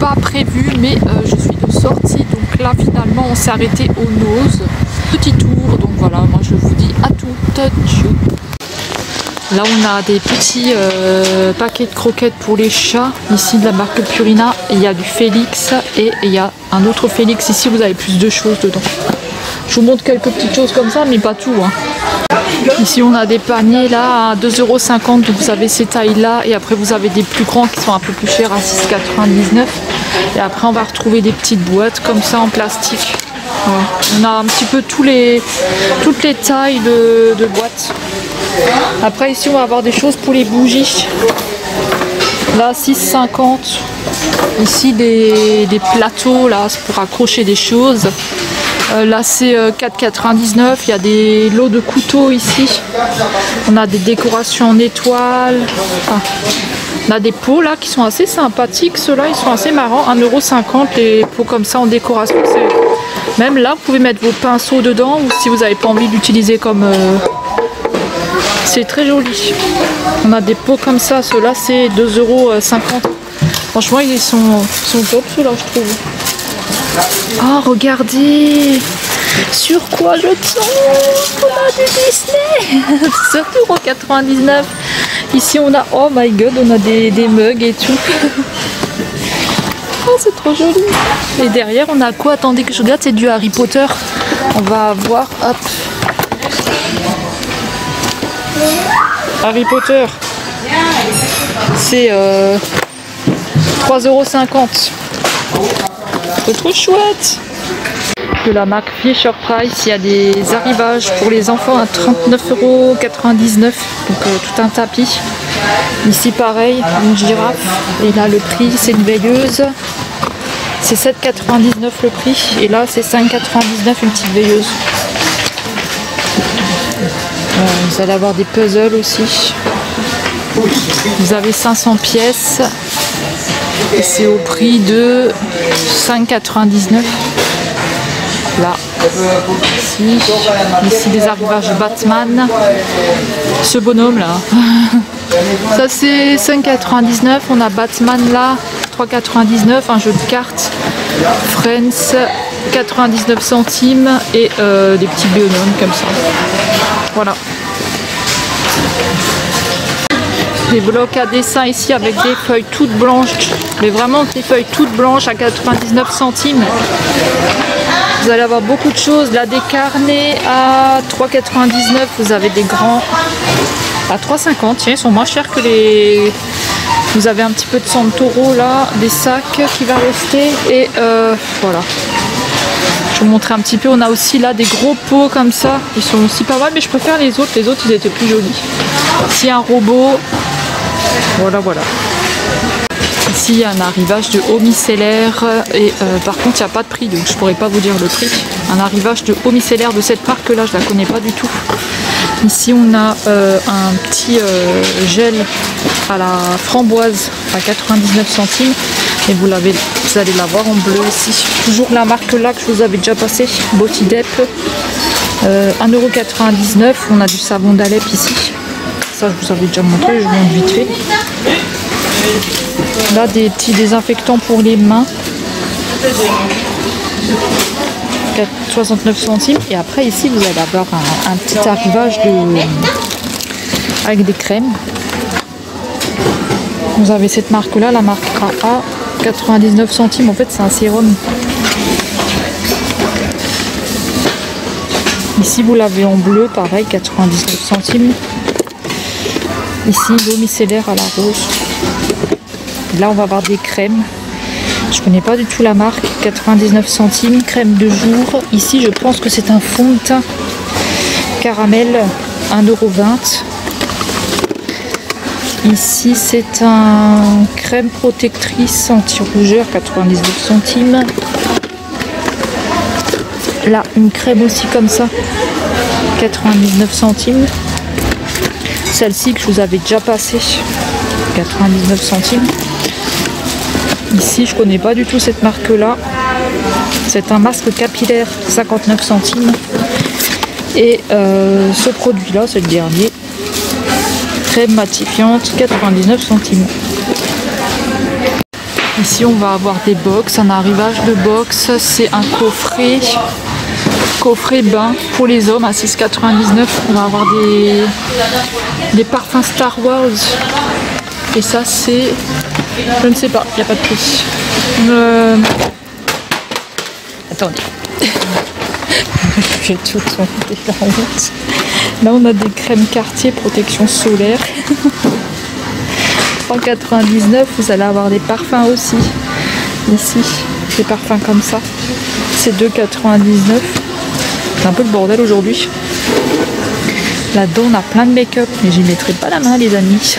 pas prévu, mais je suis de sortie. Donc là, finalement, on s'est arrêté au Nose. Petit tour, donc voilà, moi je vous dis à toutes. Là, on a des petits paquets de croquettes pour les chats, ici de la marque Purina. Il y a du Félix et il y a un autre Félix. Ici, vous avez plus de choses dedans. Je vous montre quelques petites choses comme ça, mais pas tout, hein. Ici, on a des paniers là à 2,50 €, donc vous avez ces tailles là. Et après, vous avez des plus grands qui sont un peu plus chers à 6,99 €. Et après, on va retrouver des petites boîtes comme ça en plastique. Ouais. On a un petit peu toutes les tailles de boîtes. Après ici on va avoir des choses pour les bougies. Là 6,50 €. Ici des plateaux là pour accrocher des choses. Là c'est 4,99 €. Il y a des lots de couteaux ici. On a des décorations en étoiles. Enfin, on a des pots là qui sont assez sympathiques. Ceux-là ils sont assez marrants. 1,50 € les pots comme ça en décoration. Même là vous pouvez mettre vos pinceaux dedans ou si vous n'avez pas envie d'utiliser comme... C'est très joli. On a des pots comme ça. Ceux-là c'est 2,50 €. Franchement ils sont top ceux-là je trouve. Oh regardez. Sur quoi je tombe? On a du Disney. 7,99 €. Ici on a, oh my god, on a des mugs et tout. Oh c'est trop joli. Et derrière on a quoi? Attendez que je regarde, c'est du Harry Potter. On va voir, hop. Harry Potter. C'est 3,50 €. C'est trop chouette. De la marque Fisher Price, il y a des arrivages pour les enfants à 39,99 €. Donc tout un tapis. Ici pareil, une girafe. Et là le prix, c'est une veilleuse. C'est 7,99 € le prix. Et là c'est 5,99 € une petite veilleuse. Vous allez avoir des puzzles aussi. Vous avez 500 pièces. Et c'est au prix de 5,99 €. Là, ici des arrivages Batman. Ce bonhomme là. Ça c'est 5,99 €. On a Batman là, 3,99 €. Un jeu de cartes. Friends, 99 centimes. Et des petits bonhommes comme ça. Voilà. Des blocs à dessin ici avec des feuilles toutes blanches. Mais vraiment des feuilles toutes blanches à 99 centimes. Vous allez avoir beaucoup de choses. Là des carnets à 3,99 €. Vous avez des grands à 3,50 €. Tiens, ils sont moins chers que les... Vous avez un petit peu de Santoro là. Des sacs qui va rester. Et voilà. Je vais vous montrer un petit peu. On a aussi là des gros pots comme ça. Ils sont aussi pas mal, mais je préfère les autres. Les autres, ils étaient plus jolis. Ici, un robot. Voilà, voilà. Ici, il y a un arrivage de eau micellaire. Et par contre, il n'y a pas de prix, donc je pourrais pas vous dire le prix. Un arrivage de eau micellaire de cette marque-là, je la connais pas du tout. Ici, on a un petit gel à la framboise à 99 centimes. Et vous allez la voir en bleu ici. Toujours la marque là que je vous avais déjà passé, Beauty Dep. 1,99 €. On a du savon d'Alep ici. Ça je vous avais déjà montré, je vous montre vite fait. Là des petits désinfectants pour les mains. 69 centimes. Et après ici vous allez avoir un petit arrivage avec des crèmes. Vous avez cette marque là, la marque AA. 99 centimes, en fait c'est un sérum. Ici vous l'avez en bleu, pareil, 99 centimes. Ici l'eau micellaire à la rose. Là on va avoir des crèmes. Je connais pas du tout la marque, 99 centimes, crème de jour. Ici je pense que c'est un fond de teint caramel, 1,20 €. Ici c'est un crème protectrice anti-rougeur, 99 centimes. Là une crème aussi comme ça, 99 centimes. Celle-ci que je vous avais déjà passée, 99 centimes. Ici je connais pas du tout cette marque là. C'est un masque capillaire, 59 centimes. Et ce produit là c'est le dernier. Crème matifiante, 99 centimes. Ici on va avoir des box, un arrivage de box, c'est un coffret bain pour les hommes à 6,99. On va avoir des parfums Star Wars. Et ça c'est, je ne sais pas, il n'y a pas de prix. Attendez. J'ai tout tombé la honte. Là on a des crèmes Cartier protection solaire. 3,99. Vous allez avoir des parfums aussi. Ici, des parfums comme ça. C'est 2,99. C'est un peu le bordel aujourd'hui. Là-dedans on a plein de make-up, mais j'y mettrai pas la main les amis.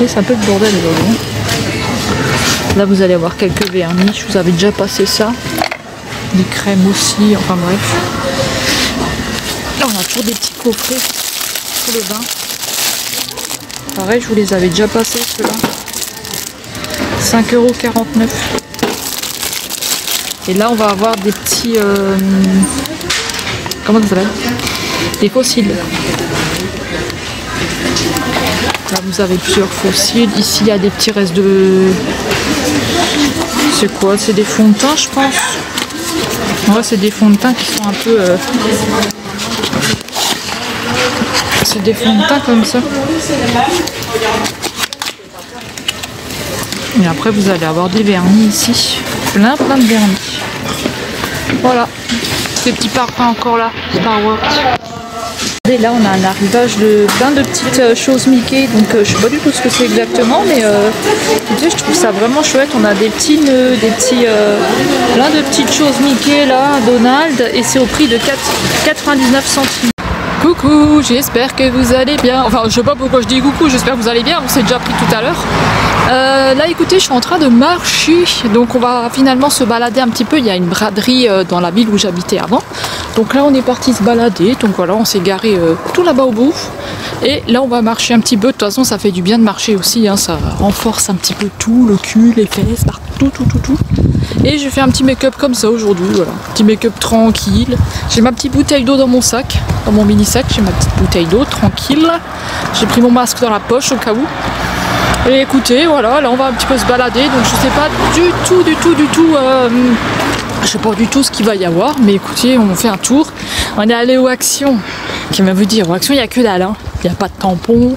Et c'est un peu le bordel aujourd'hui. Là vous allez avoir quelques vernis, je vous avais déjà passé ça. Des crèmes aussi, enfin bref. Là on a toujours des petits coffrets pour le bain. Pareil, je vous les avais déjà passés ceux-là. 5,49 €. Et là on va avoir des petits... comment ça s'appelle? Des fossiles. Là vous avez plusieurs fossiles. Ici il y a des petits restes de... C'est quoi? C'est des fonds de teint je pense. Ouais, c'est des fonds de teint qui sont un peu... C'est des fonds de teint comme ça. Et après vous allez avoir des vernis ici. Plein de vernis. Voilà. Ces petits parfums encore là. Star Wars. Et là on a un arrivage de plein de petites choses Mickey, donc je sais pas du tout ce que c'est exactement, mais écoutez, je trouve ça vraiment chouette. On a des petits nœuds, plein de petites choses Mickey là, Donald, et c'est au prix de 4,99 centimes. Coucou, j'espère que vous allez bien. Enfin, je sais pas pourquoi je dis coucou, j'espère que vous allez bien, on s'est déjà pris tout à l'heure. Là écoutez, je suis en train de marcher, donc on va finalement se balader un petit peu. Il y a une braderie dans la ville où j'habitais avant. Donc là on est parti se balader, donc voilà, on s'est garé tout là-bas au bout. Et là on va marcher un petit peu, de toute façon ça fait du bien de marcher aussi, hein, ça renforce un petit peu tout, le cul, les fesses, partout, tout. Et j'ai fait un petit make-up comme ça aujourd'hui, voilà, petit make-up tranquille. J'ai ma petite bouteille d'eau dans mon sac, dans mon mini sac, j'ai ma petite bouteille d'eau tranquille. J'ai pris mon masque dans la poche au cas où. Et écoutez, voilà, là on va un petit peu se balader, donc je sais pas du tout, je sais pas du tout ce qu'il va y avoir, mais écoutez, on fait un tour. On est allé au Action. Qu'est-ce que vous dire, au Action il n'y a que dalle, hein. Il n'y a pas de tampons,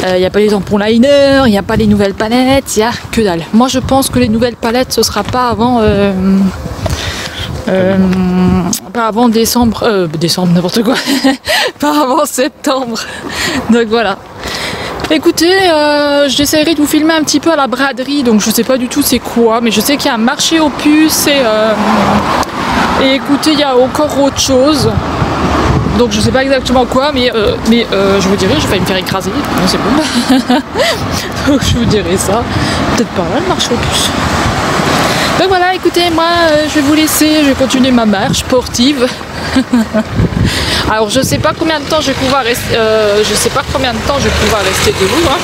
il n'y a pas les tampons liner, il n'y a pas les nouvelles palettes, il n'y a que dalle. Moi je pense que les nouvelles palettes ce sera pas avant pas avant décembre, n'importe quoi, pas avant septembre. Donc voilà. Écoutez, j'essaierai de vous filmer un petit peu à la braderie, donc je sais pas du tout c'est quoi, mais je sais qu'il y a un marché aux puces et écoutez, il y a encore autre chose. Donc je sais pas exactement quoi, mais je vous dirai, je vais me faire écraser, non, c'est bon. Donc je vous dirai ça. Peut-être pas là le marché aux puces. Donc voilà, écoutez, moi je vais vous laisser, je vais continuer ma marche sportive. Alors je sais pas combien de temps je vais pouvoir rester, debout. Hein.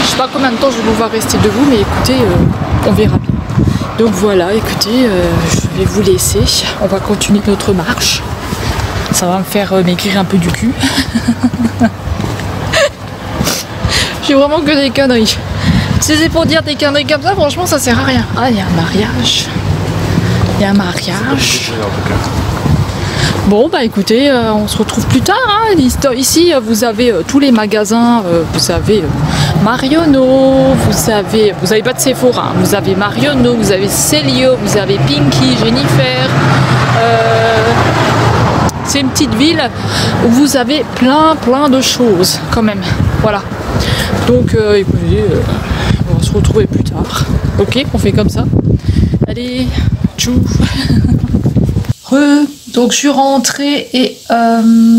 Je sais pas combien de temps je vais pouvoir rester debout, mais écoutez, on verra bien. Donc voilà, écoutez, je vais vous laisser. On va continuer notre marche. Ça va me faire maigrir un peu du cul. J'ai vraiment que des conneries. Si c'est pour dire des conneries comme ça, franchement ça sert à rien. Ah, il y a un mariage. Bon bah écoutez, on se retrouve plus tard, hein. Ici vous avez tous les magasins, vous avez Marionneau, vous avez pas de Sephora, hein. Vous avez Marionneau, vous avez Célio, vous avez Pinky, Jennifer. C'est une petite ville où vous avez plein de choses quand même, voilà. Donc écoutez, on va se retrouver plus tard. Ok, on fait comme ça. Allez, tchou. Donc je suis rentrée et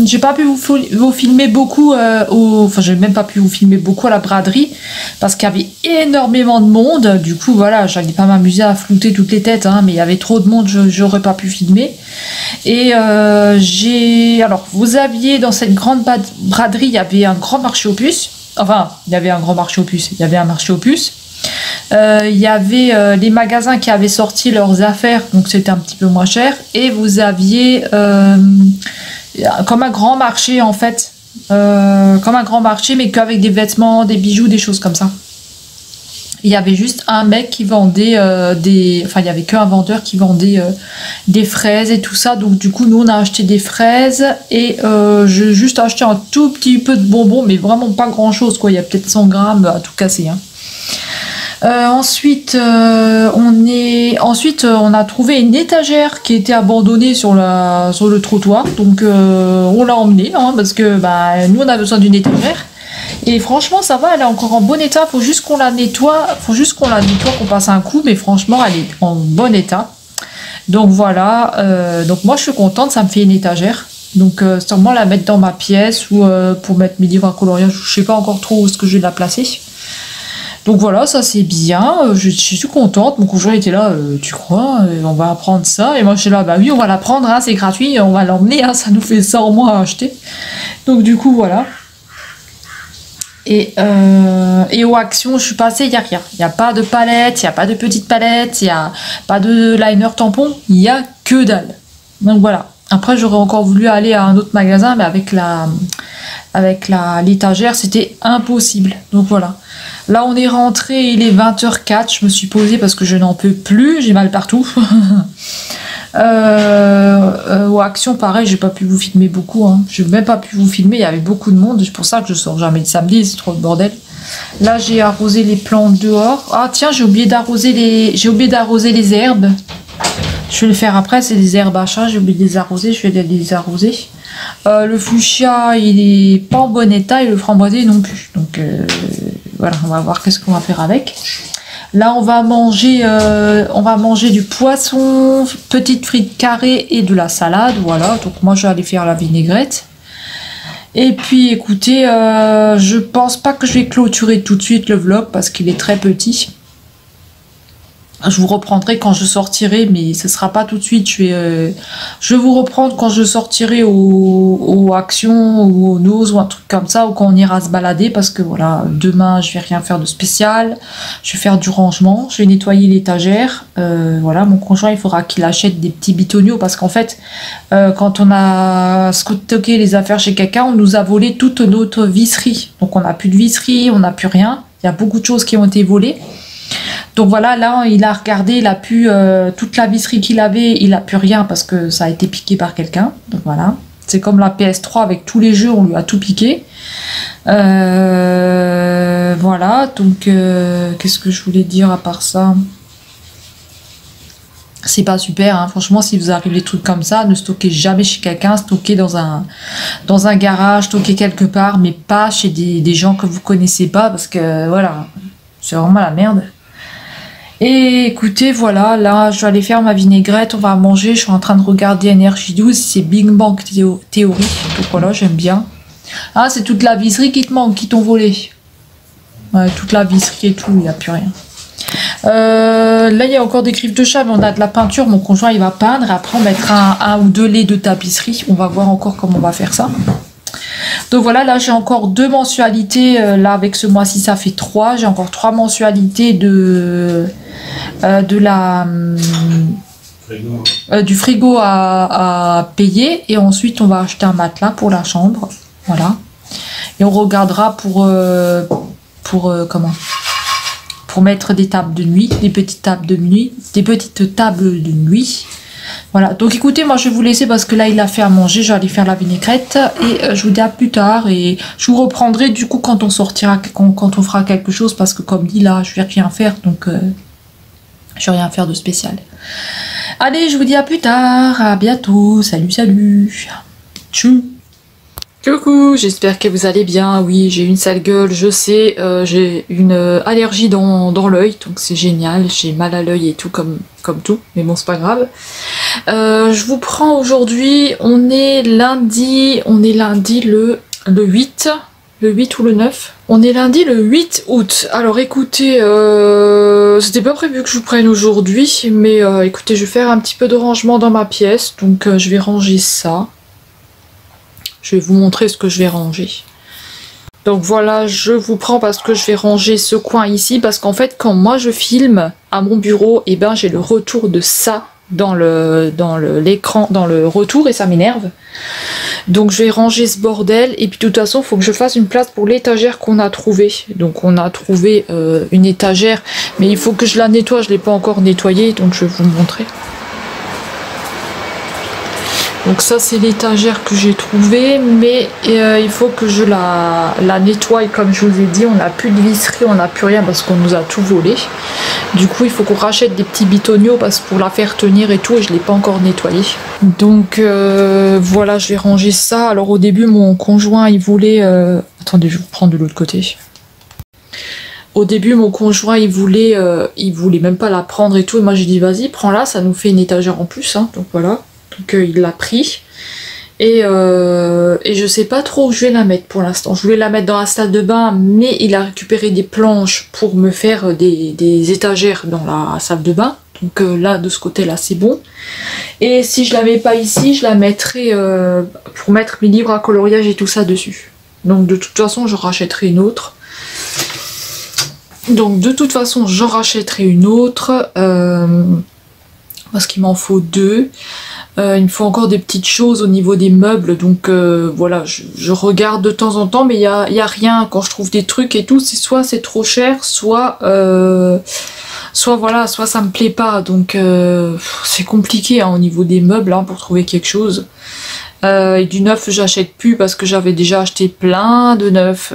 j'ai pas pu vous filmer beaucoup, enfin j'ai même pas pu vous filmer beaucoup à la braderie parce qu'il y avait énormément de monde. Du coup voilà, j'allais pas m'amuser à flouter toutes les têtes, hein, mais il y avait trop de monde, j'aurais pas pu filmer. Et alors vous aviez dans cette grande braderie, il y avait un grand marché aux puces. Enfin, il y avait un grand marché aux puces, il y avait un marché aux puces. Il y avait les magasins qui avaient sorti leurs affaires, donc c'était un petit peu moins cher. Et vous aviez comme un grand marché en fait, comme un grand marché, mais qu'avec des vêtements, des bijoux, des choses comme ça. Il y avait juste un mec qui vendait enfin il y avait qu'un vendeur qui vendait des fraises et tout ça, donc du coup nous on a acheté des fraises et j'ai juste acheté un tout petit peu de bonbons, mais vraiment pas grand chose quoi, il y a peut-être 100 grammes à tout casser hein. Ensuite on a trouvé une étagère qui était abandonnée sur le trottoir, donc on l'a emmenée hein, parce que bah, nous on a besoin d'une étagère. Et franchement ça va, elle est encore en bon état, faut juste qu'on la nettoie, qu'on passe un coup, mais franchement elle est en bon état. Donc voilà, donc moi je suis contente, ça me fait une étagère. Donc sûrement la mettre dans ma pièce ou pour mettre mes livres à coloriage, je sais pas encore trop où est-ce que je vais la placer. Donc voilà, ça c'est bien, je suis contente, mon conjoint était là, tu crois, on va prendre ça, et moi je suis là, bah oui on va la prendre, hein, c'est gratuit, on va l'emmener, hein, ça nous fait ça au moins à acheter. Donc du coup voilà. Et aux actions, je suis passée, il n'y a rien. Il n'y a pas de palette, il n'y a pas de petite palette, il n'y a pas de liner tampon, il n'y a que dalle. Donc voilà. Après, j'aurais encore voulu aller à un autre magasin, mais avec l'étagère, c'était impossible. Donc voilà. Là, on est rentré, il est 20h04, je me suis posée parce que je n'en peux plus, j'ai mal partout. Aux actions pareil, j'ai pas pu vous filmer beaucoup hein. J'ai même pas pu vous filmer, il y avait beaucoup de monde, c'est pour ça que je sors jamais le samedi, c'est trop le bordel. Là j'ai arrosé les plantes dehors. Ah tiens, j'ai oublié d'arroser les herbes. Je vais le faire après, c'est des herbes à chat, j'ai oublié de les arroser, je vais les arroser. Le fuchsia il est pas en bon état et le framboisier non plus, donc voilà, on va voir qu'est-ce qu'on va faire avec. Là, on va manger du poisson, petites frites carrées et de la salade. Voilà, donc moi, je vais aller faire la vinaigrette. Et puis, écoutez, je pense pas que je vais clôturer tout de suite le vlog parce qu'il est très petit. Je vous reprendrai quand je sortirai, mais ce sera pas tout de suite. Je vais vous reprendre quand je sortirai aux actions ou aux noses ou un truc comme ça, ou quand on ira se balader, parce que voilà, demain je vais rien faire de spécial. Je vais faire du rangement, je vais nettoyer l'étagère. Voilà, mon conjoint il faudra qu'il achète des petits bitoniaux parce qu'en fait, quand on a stocké les affaires chez quelqu'un, on nous a volé toute notre visserie. Donc on n'a plus de visserie, on n'a plus rien. Il y a beaucoup de choses qui ont été volées. Donc voilà, là il a regardé, il a pu toute la visserie qu'il avait, il a plus rien parce que ça a été piqué par quelqu'un. Donc voilà, c'est comme la PS3 avec tous les jeux, on lui a tout piqué. Voilà, donc qu'est-ce que je voulais dire à part ça? C'est pas super, hein. Franchement, si vous arrivez des trucs comme ça, ne stockez jamais chez quelqu'un, stockez dans un garage, stockez quelque part, mais pas chez des gens que vous connaissez pas parce que voilà, c'est vraiment la merde. Et écoutez, voilà, là je vais aller faire ma vinaigrette, on va manger, je suis en train de regarder NRJ12, c'est Big Bang Theory, donc voilà, j'aime bien. Ah, c'est toute la visserie qui te manque, qui t'ont volé. Ouais, toute la visserie et tout, il n'y a plus rien. Là il y a encore des griffes de chat, mais on a de la peinture, mon conjoint il va peindre, après on mettra un ou deux laits de tapisserie, on va voir encore comment on va faire ça. Donc voilà, là j'ai encore 2 mensualités, là avec ce mois-ci ça fait 3, j'ai encore 3 mensualités du frigo à payer, et ensuite on va acheter un matelas pour la chambre, voilà, et on regardera pour mettre des tables de nuit, des petites tables de nuit. Voilà, donc écoutez, moi je vais vous laisser parce que là il a fait à manger, je vais aller faire la vinaigrette et je vous dis à plus tard, et je vous reprendrai du coup quand on sortira, quand on fera quelque chose, parce que comme dit là je vais rien faire, donc je vais rien faire de spécial. Allez, je vous dis à plus tard, à bientôt, salut salut, tchou. Coucou, j'espère que vous allez bien. Oui, j'ai une sale gueule, je sais, j'ai une allergie dans l'œil, donc c'est génial, j'ai mal à l'œil et tout comme tout, mais bon c'est pas grave. Je vous prends aujourd'hui, on est lundi le 8, le 8 ou le 9. On est lundi le 8 août. Alors écoutez, c'était pas prévu que je vous prenne aujourd'hui, mais écoutez, je vais faire un petit peu de rangement dans ma pièce, donc je vais ranger ça. Je vais vous montrer ce que je vais ranger. Donc voilà, je vous prends parce que je vais ranger ce coin ici, parce qu'en fait quand moi je filme à mon bureau, et ben j'ai le retour de ça dans l'écran, dans le retour, et ça m'énerve. Donc je vais ranger ce bordel, et puis de toute façon il faut que je fasse une place pour l'étagère qu'on a trouvée. Donc on a trouvé une étagère, mais il faut que je la nettoie, je ne l'ai pas encore nettoyée, donc je vais vous montrer. Donc ça c'est l'étagère que j'ai trouvée, mais il faut que je la nettoie, comme je vous ai dit, on n'a plus de visserie, on n'a plus rien parce qu'on nous a tout volé. Du coup il faut qu'on rachète des petits bitonniaux parce que pour la faire tenir et tout, et je ne l'ai pas encore nettoyée. Donc voilà, je vais ranger ça. Alors au début mon conjoint il voulait... Attendez, je vais vous prendre de l'autre côté. Au début mon conjoint il voulait même pas la prendre et tout, et moi j'ai dit vas-y prends-la, ça nous fait une étagère en plus, hein. Donc voilà. Donc il l'a pris et je sais pas trop où je vais la mettre pour l'instant. Je voulais la mettre dans la salle de bain, mais il a récupéré des planches pour me faire des étagères dans la salle de bain. Donc là de ce côté là c'est bon. Et si je la mets pas ici, je la mettrai pour mettre mes livres à coloriage et tout ça dessus. Donc de toute façon je rachèterai une autre. Parce qu'il m'en faut deux. Il me faut encore des petites choses au niveau des meubles, donc voilà, je regarde de temps en temps, mais il y a rien. Quand je trouve des trucs et tout, c'est soit c'est trop cher, soit voilà, soit ça me plaît pas. Donc c'est compliqué hein, au niveau des meubles hein, pour trouver quelque chose. Et du neuf j'achète plus parce que j'avais déjà acheté plein de neuf,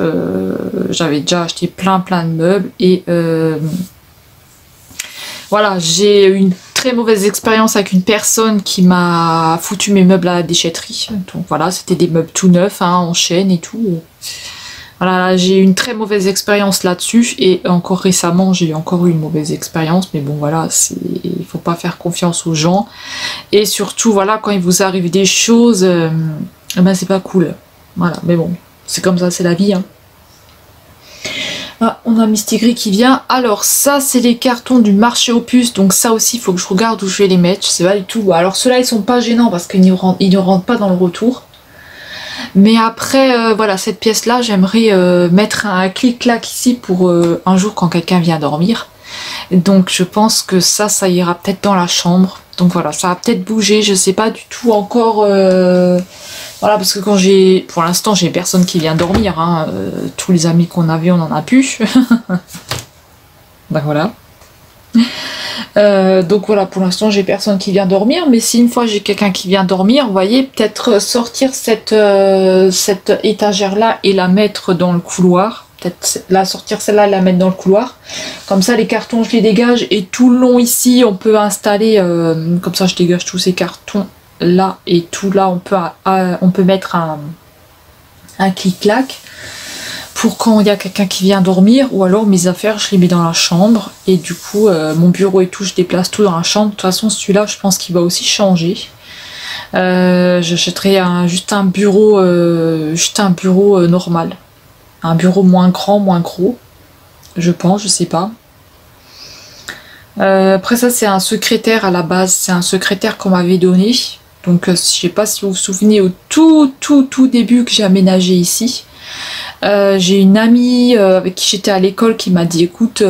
j'avais déjà acheté plein de meubles, et voilà, j'ai une très mauvaise expérience avec une personne qui m'a foutu mes meubles à la déchetterie. Donc voilà, c'était des meubles tout neufs, hein, en chaîne et tout. Voilà, j'ai eu une très mauvaise expérience là-dessus, et encore récemment j'ai encore eu une mauvaise expérience, mais bon voilà, il faut pas faire confiance aux gens. Et surtout voilà, quand il vous arrive des choses, ben c'est pas cool. Voilà, mais bon, c'est comme ça, c'est la vie, hein. Ah, on a Mistigris qui vient. Alors ça c'est les cartons du marché aux puces, donc ça aussi il faut que je regarde où je vais les mettre, je sais pas du tout. Alors ceux-là ils sont pas gênants parce qu'ils ne rentrent pas dans le retour. Mais après voilà, cette pièce là j'aimerais mettre un clic-clac ici pour un jour quand quelqu'un vient dormir. Donc je pense que ça ira peut-être dans la chambre. Donc voilà, ça va peut-être bouger, je sais pas du tout encore. Voilà, parce que pour l'instant j'ai personne qui vient dormir, hein. Tous les amis qu'on avait on en a plus. Ben voilà. Donc voilà, pour l'instant j'ai personne qui vient dormir, mais si une fois j'ai quelqu'un qui vient dormir, vous voyez, peut-être sortir cette étagère là et la mettre dans le couloir. Peut-être la sortir celle-là et la mettre dans le couloir. Comme ça les cartons je les dégage, et tout le long ici on peut installer, comme ça je dégage tous ces cartons là, et tout là on peut mettre un clic-clac pour quand il y a quelqu'un qui vient dormir, ou alors mes affaires je les mets dans la chambre, et du coup mon bureau et tout je déplace tout dans la chambre. De toute façon celui-là je pense qu'il va aussi changer. J'achèterai juste un bureau normal, un bureau moins grand, moins gros, je pense, je sais pas. Après ça c'est un secrétaire à la base, c'est un secrétaire qu'on m'avait donné. Donc je sais pas si vous vous souvenez, au tout début que j'ai aménagé ici, j'ai une amie avec qui j'étais à l'école qui m'a dit écoute,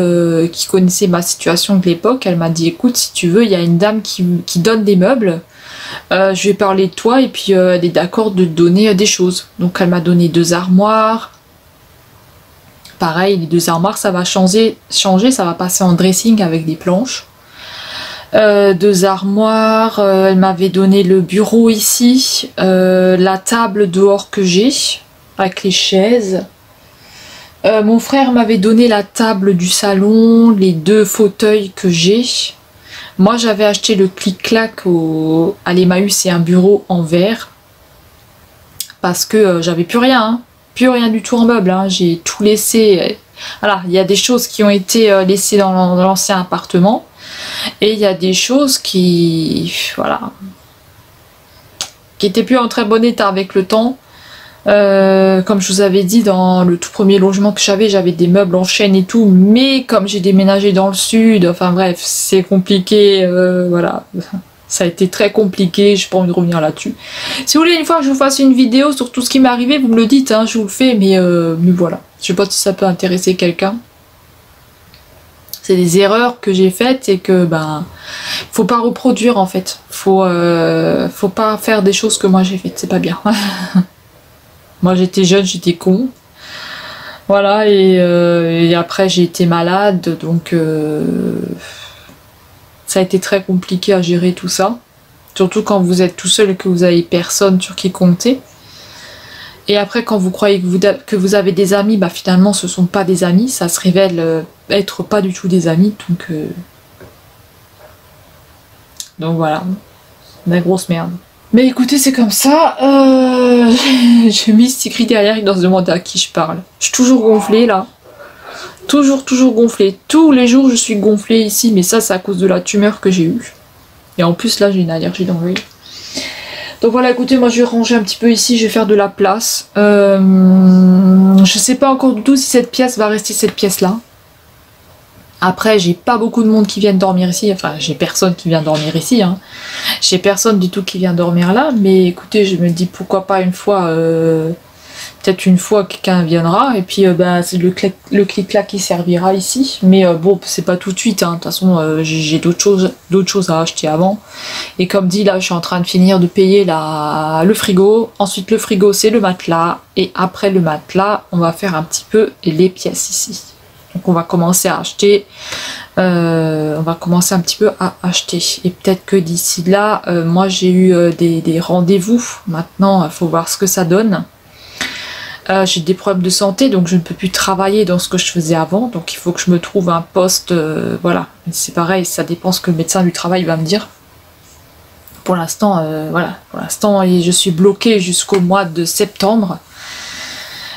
qui connaissait ma situation de l'époque, elle m'a dit écoute, si tu veux, il y a une dame qui donne des meubles, je vais parler de toi, et puis elle est d'accord de te donner des choses. Donc elle m'a donné 2 armoires. Pareil, les 2 armoires ça va changer, ça va passer en dressing avec des planches. 2 armoires, elle m'avait donné le bureau ici, la table dehors que j'ai avec les chaises. Mon frère m'avait donné la table du salon, les 2 fauteuils que j'ai. Moi j'avais acheté le clic-clac à l'Emmaüs et un bureau en verre parce que j'avais plus rien, hein. Plus rien du tout en meuble, hein. J'ai tout laissé. Voilà, il y a des choses qui ont été laissées dans l'ancien appartement. Et il y a des choses qui, voilà, qui étaient plus en très bon état avec le temps. Comme je vous avais dit, dans le tout premier logement que j'avais des meubles en chaîne et tout, mais comme j'ai déménagé dans le sud, enfin bref, c'est compliqué, voilà. Ça a été très compliqué, j'ai pas envie de revenir là-dessus. Si vous voulez une fois que je vous fasse une vidéo sur tout ce qui m'est arrivé, vous me le dites, hein, je vous le fais, mais voilà. Je sais pas si ça peut intéresser quelqu'un. C'est des erreurs que j'ai faites et que ben faut pas reproduire en fait. Faut pas faire des choses que moi j'ai faites, c'est pas bien. Moi j'étais jeune, j'étais con. Voilà, et après j'ai été malade, donc ça a été très compliqué à gérer tout ça. Surtout quand vous êtes tout seul et que vous avez personne sur qui compter. Et après, quand vous croyez que vous avez des amis, bah finalement ce sont pas des amis, ça se révèle être pas du tout des amis, donc voilà, la grosse merde. Mais écoutez, c'est comme ça, j'ai mis ce cri derrière, il doit se demander à qui je parle. Je suis toujours gonflée là, toujours gonflée, tous les jours je suis gonflée ici, mais ça c'est à cause de la tumeur que j'ai eue. Et en plus là j'ai une allergie dans l'œil. Donc voilà, écoutez, moi je vais ranger un petit peu ici, je vais faire de la place. Je sais pas encore du tout si cette pièce va rester cette pièce-là. Après, j'ai pas beaucoup de monde qui viennent dormir ici. Enfin, j'ai personne qui vient dormir ici. Hein. J'ai personne du tout qui vient dormir là. Mais écoutez, je me dis pourquoi pas une fois... peut-être une fois quelqu'un viendra et puis bah, c'est le clic-clac qui servira ici, mais bon c'est pas tout de suite, hein. De toute façon j'ai d'autres choses à acheter avant, et comme dit là je suis en train de finir de payer le frigo, ensuite le frigo c'est le matelas, et après le matelas on va faire un petit peu les pièces ici, donc on va commencer à acheter, on va commencer un petit peu à acheter, et peut-être que d'ici là moi j'ai eu des rendez-vous, maintenant il faut voir ce que ça donne. J'ai des problèmes de santé, donc je ne peux plus travailler dans ce que je faisais avant, donc il faut que je me trouve un poste, voilà, c'est pareil, ça dépend ce que le médecin du travail va me dire. Pour l'instant, voilà, pour l'instant je suis bloquée jusqu'au mois de septembre.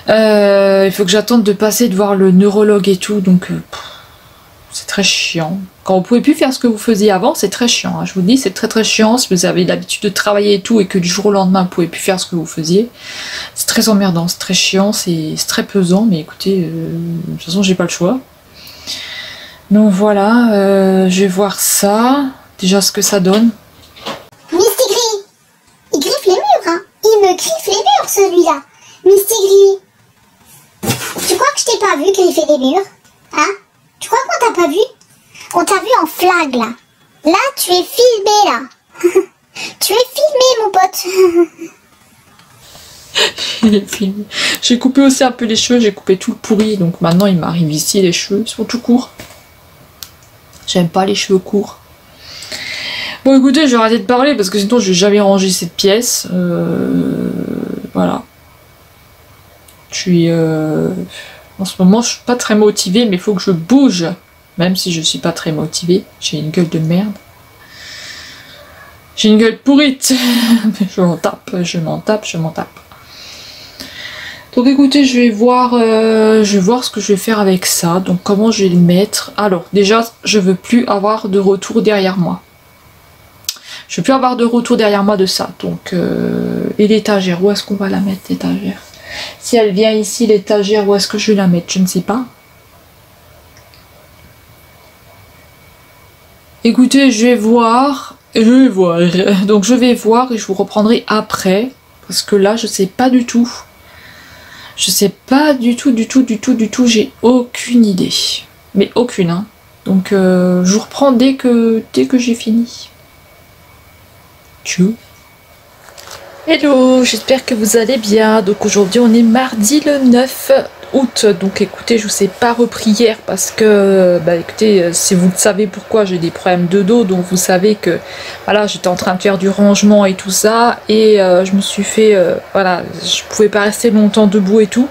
Il faut que j'attende de passer de voir le neurologue et tout, donc c'est très chiant. Quand vous pouvez plus faire ce que vous faisiez avant, c'est très chiant, hein. Je vous dis, c'est très chiant. Si vous avez l'habitude de travailler et tout, et que du jour au lendemain, vous pouvez plus faire ce que vous faisiez, c'est très emmerdant, c'est très chiant, c'est très pesant, mais écoutez, de toute façon, j'ai pas le choix. Donc voilà, je vais voir ça, déjà ce que ça donne. Misty Gris, il griffe les murs, hein. Il me griffe les murs, celui-là. Misty Gris, tu crois que je t'ai pas vu griffer des murs, hein? Tu crois qu'on t'a pas vu? On t'a vu en flag, là. Là, tu es filmé, là. Tu es filmé, mon pote. Il est filmé. J'ai coupé aussi un peu les cheveux, j'ai coupé tout le pourri, donc maintenant il m'arrive ici, les cheveux, ils sont tout courts. J'aime pas les cheveux courts. Bon, écoutez, je vais arrêter de parler, parce que sinon je vais jamais ranger cette pièce. Voilà. Je suis... En ce moment, je suis pas très motivée, mais il faut que je bouge. Même si je suis pas très motivée. J'ai une gueule de merde. J'ai une gueule pourrite. Je m'en tape. Donc écoutez, je vais voir ce que je vais faire avec ça. Donc comment je vais le mettre. Alors, déjà, je veux plus avoir de retour derrière moi. Je veux plus avoir de retour derrière moi de ça. Donc, et l'étagère, où est-ce qu'on va la mettre, l'étagère? Si elle vient ici, l'étagère, où est-ce que je vais la mettre? Je ne sais pas. Écoutez, je vais voir. Donc je vais voir et je vous reprendrai après. Parce que là, je sais pas du tout. Je sais pas du tout. J'ai aucune idée. Mais aucune, hein. Donc je vous reprends dès que j'ai fini. Tchou. Hello, j'espère que vous allez bien. Donc aujourd'hui on est mardi le 9 août. Donc écoutez, je vous ai pas repris hier parce que, bah écoutez, si vous le savez pourquoi, j'ai des problèmes de dos. Donc vous savez que, voilà, j'étais en train de faire du rangement et tout ça. Et je me suis fait, voilà, je pouvais pas rester longtemps debout et tout.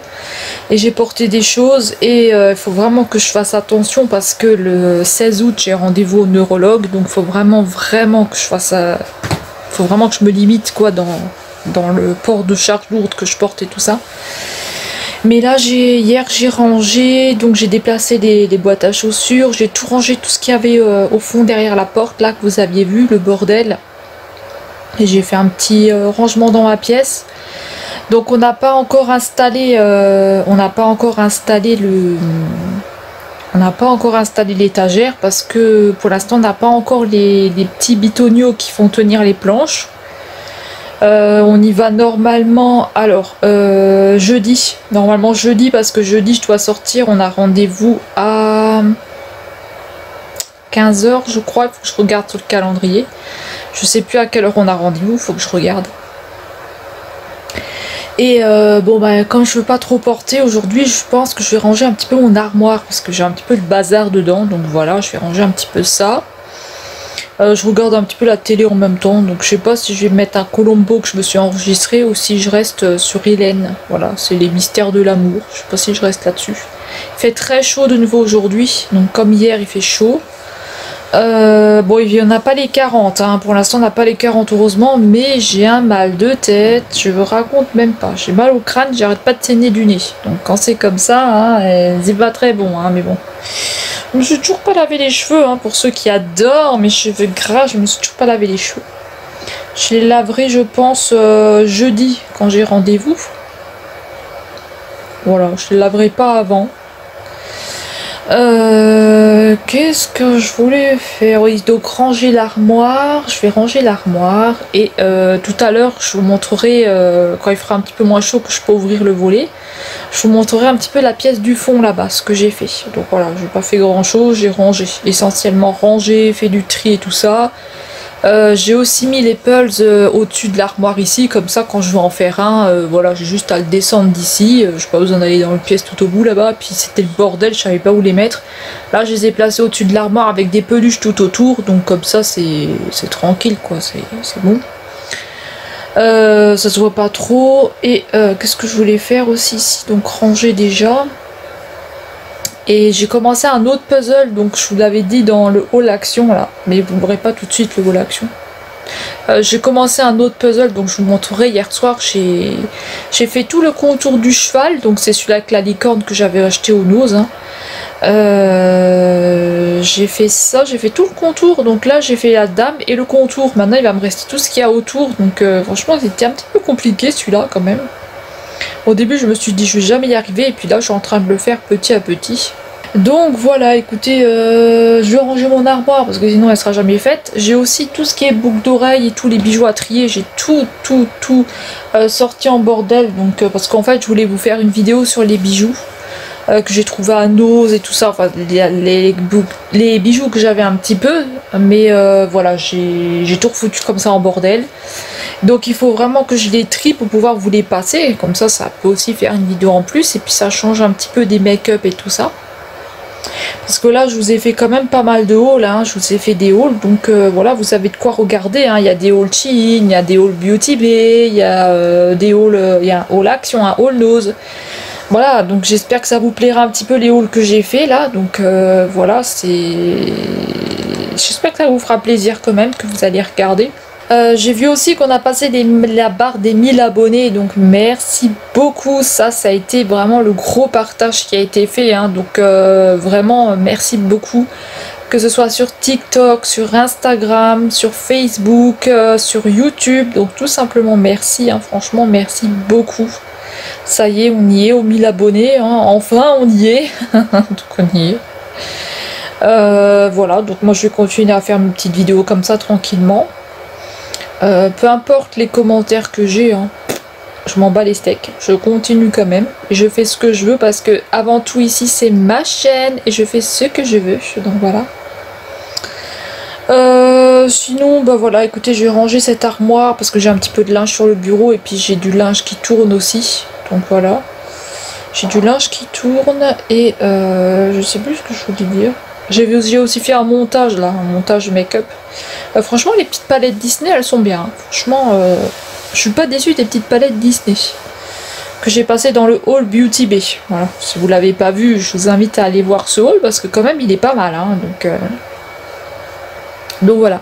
Et j'ai porté des choses et il faut vraiment que je fasse attention parce que le 16 août j'ai rendez-vous au neurologue. Donc il faut vraiment que je fasse... faut vraiment que je me limite quoi dans le port de charge lourde que je porte et tout ça. Mais là hier j'ai rangé, donc j'ai déplacé les boîtes à chaussures, j'ai tout rangé, tout ce qu'il y avait au fond derrière la porte là que vous aviez vu, le bordel. Et j'ai fait un petit rangement dans ma pièce. Donc on n'a pas encore installé l'étagère parce que pour l'instant on n'a pas encore les petits bitoniaux qui font tenir les planches. On y va normalement, alors normalement jeudi parce que jeudi je dois sortir, on a rendez-vous à 15 h je crois, il faut que je regarde sur le calendrier. Je sais plus à quelle heure on a rendez-vous, il faut que je regarde. Et bon bah quand je veux pas trop porter aujourd'hui, je pense que je vais ranger un petit peu mon armoire parce que j'ai un petit peu le bazar dedans, donc voilà, je vais ranger un petit peu ça. Je regarde un petit peu la télé en même temps, donc je sais pas si je vais mettre un Colombo que je me suis enregistré ou si je reste sur Hélène. Voilà, c'est les mystères de l'amour, je sais pas si je reste là-dessus. Il fait très chaud de nouveau aujourd'hui, donc comme hier il fait chaud. Bon, il n'y en a pas les 40, hein. Pour l'instant on n'a pas les 40 heureusement, mais j'ai un mal de tête, je vous raconte même pas. J'ai mal au crâne, j'arrête pas de saigner du nez. Donc quand c'est comme ça, hein, c'est pas très bon, hein, mais bon. Je me suis toujours pas lavé les cheveux, hein, pour ceux qui adorent mes cheveux gras, je me suis toujours pas lavé les cheveux. Je les laverai, je pense, jeudi, quand j'ai rendez-vous. Voilà, je les laverai pas avant. Qu'est-ce que je voulais faire? Oui, donc ranger l'armoire. Je vais ranger l'armoire. Et tout à l'heure, je vous montrerai, quand il fera un petit peu moins chaud que je peux ouvrir le volet, je vous montrerai un petit peu la pièce du fond là-bas, ce que j'ai fait. Donc voilà, j'ai pas fait grand chose, j'ai rangé. Essentiellement rangé, fait du tri et tout ça. J'ai aussi mis les pulls au-dessus de l'armoire ici, comme ça quand je veux en faire un, voilà, j'ai juste à le descendre d'ici, j'ai pas besoin d'aller dans le pièce tout au bout là-bas, puis c'était le bordel, je savais pas où les mettre. Là je les ai placés au-dessus de l'armoire avec des peluches tout autour, donc comme ça c'est tranquille quoi, c'est bon. Ça se voit pas trop, et qu'est-ce que je voulais faire aussi ici, donc ranger déjà. Et j'ai commencé un autre puzzle, donc je vous l'avais dit dans le haul action là, mais vous ne verrez pas tout de suite le haul action. J'ai commencé un autre puzzle, donc je vous montrerai hier soir. J'ai fait tout le contour du cheval, donc c'est celui-là avec la licorne que j'avais acheté au Nose. Hein. J'ai fait ça, j'ai fait tout le contour, donc là j'ai fait la dame et le contour. Maintenant il va me rester tout ce qu'il y a autour, donc franchement c'était un petit peu compliqué celui-là quand même. Au début je me suis dit je vais jamais y arriver, et puis là je suis en train de le faire petit à petit. Donc voilà, écoutez, je vais ranger mon armoire parce que sinon elle sera jamais faite. J'ai aussi tout ce qui est boucle d'oreilles et tous les bijoux à trier, j'ai tout sorti en bordel, donc parce qu'en fait je voulais vous faire une vidéo sur les bijoux que j'ai trouvé à Nose et tout ça, enfin les bijoux que j'avais un petit peu, mais voilà, j'ai tout refoutu comme ça en bordel. Donc il faut vraiment que je les trie pour pouvoir vous les passer, comme ça peut aussi faire une vidéo en plus, et puis ça change un petit peu des make-up et tout ça. Parce que là je vous ai fait quand même pas mal de hauls, hein. Je vous ai fait des hauls, donc voilà, vous avez de quoi regarder, hein. Il y a des hauls Shein, il y a des hauls Beauty Bay, il y a des hauls, il y a un haul action, un haul Nose. Voilà, donc j'espère que ça vous plaira un petit peu les hauls que j'ai fait là, donc voilà, j'espère que ça vous fera plaisir quand même, que vous allez regarder. J'ai vu aussi qu'on a passé la barre des 1000 abonnés, donc merci beaucoup, ça a été vraiment le gros partage qui a été fait, hein, donc vraiment merci beaucoup, que ce soit sur TikTok, sur Instagram, sur Facebook, sur YouTube, donc tout simplement merci, hein, franchement merci beaucoup. Ça y est, on y est aux 1000 abonnés, hein, enfin on y est, donc on y est. Voilà, donc moi je vais continuer à faire mes petites vidéos comme ça tranquillement. Peu importe les commentaires que j'ai, hein, je m'en bats les steaks, je continue quand même, et je fais ce que je veux parce que avant tout ici c'est ma chaîne et je fais ce que je veux, donc voilà. Sinon bah voilà, écoutez, je vais ranger cette armoire parce que j'ai un petit peu de linge sur le bureau et puis j'ai du linge qui tourne aussi, donc voilà, j'ai du linge qui tourne, et je sais plus ce que je voulais dire. J'ai aussi fait un montage là, un montage make-up. Franchement les petites palettes Disney elles sont bien, hein. Franchement je suis pas déçue des petites palettes Disney que j'ai passé dans le haul Beauty Bay. Voilà, si vous l'avez pas vu, je vous invite à aller voir ce haul parce que quand même il est pas mal, hein, donc voilà.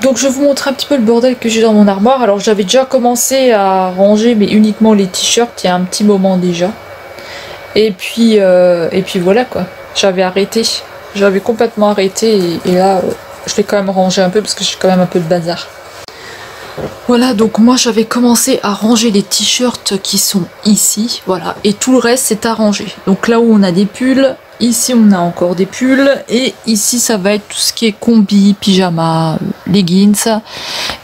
Donc je vous montre un petit peu le bordel que j'ai dans mon armoire. Alors j'avais déjà commencé à ranger, mais uniquement les t-shirts il y a un petit moment déjà, et puis voilà quoi. J'avais arrêté, j'avais complètement arrêté, et là je l'ai quand même rangé un peu parce que j'ai quand même un peu de bazar. Voilà, donc moi j'avais commencé à ranger les t-shirts qui sont ici, voilà, et tout le reste c'est à ranger. Donc là où on a des pulls, ici on a encore des pulls, et ici ça va être tout ce qui est combi, pyjama, leggings,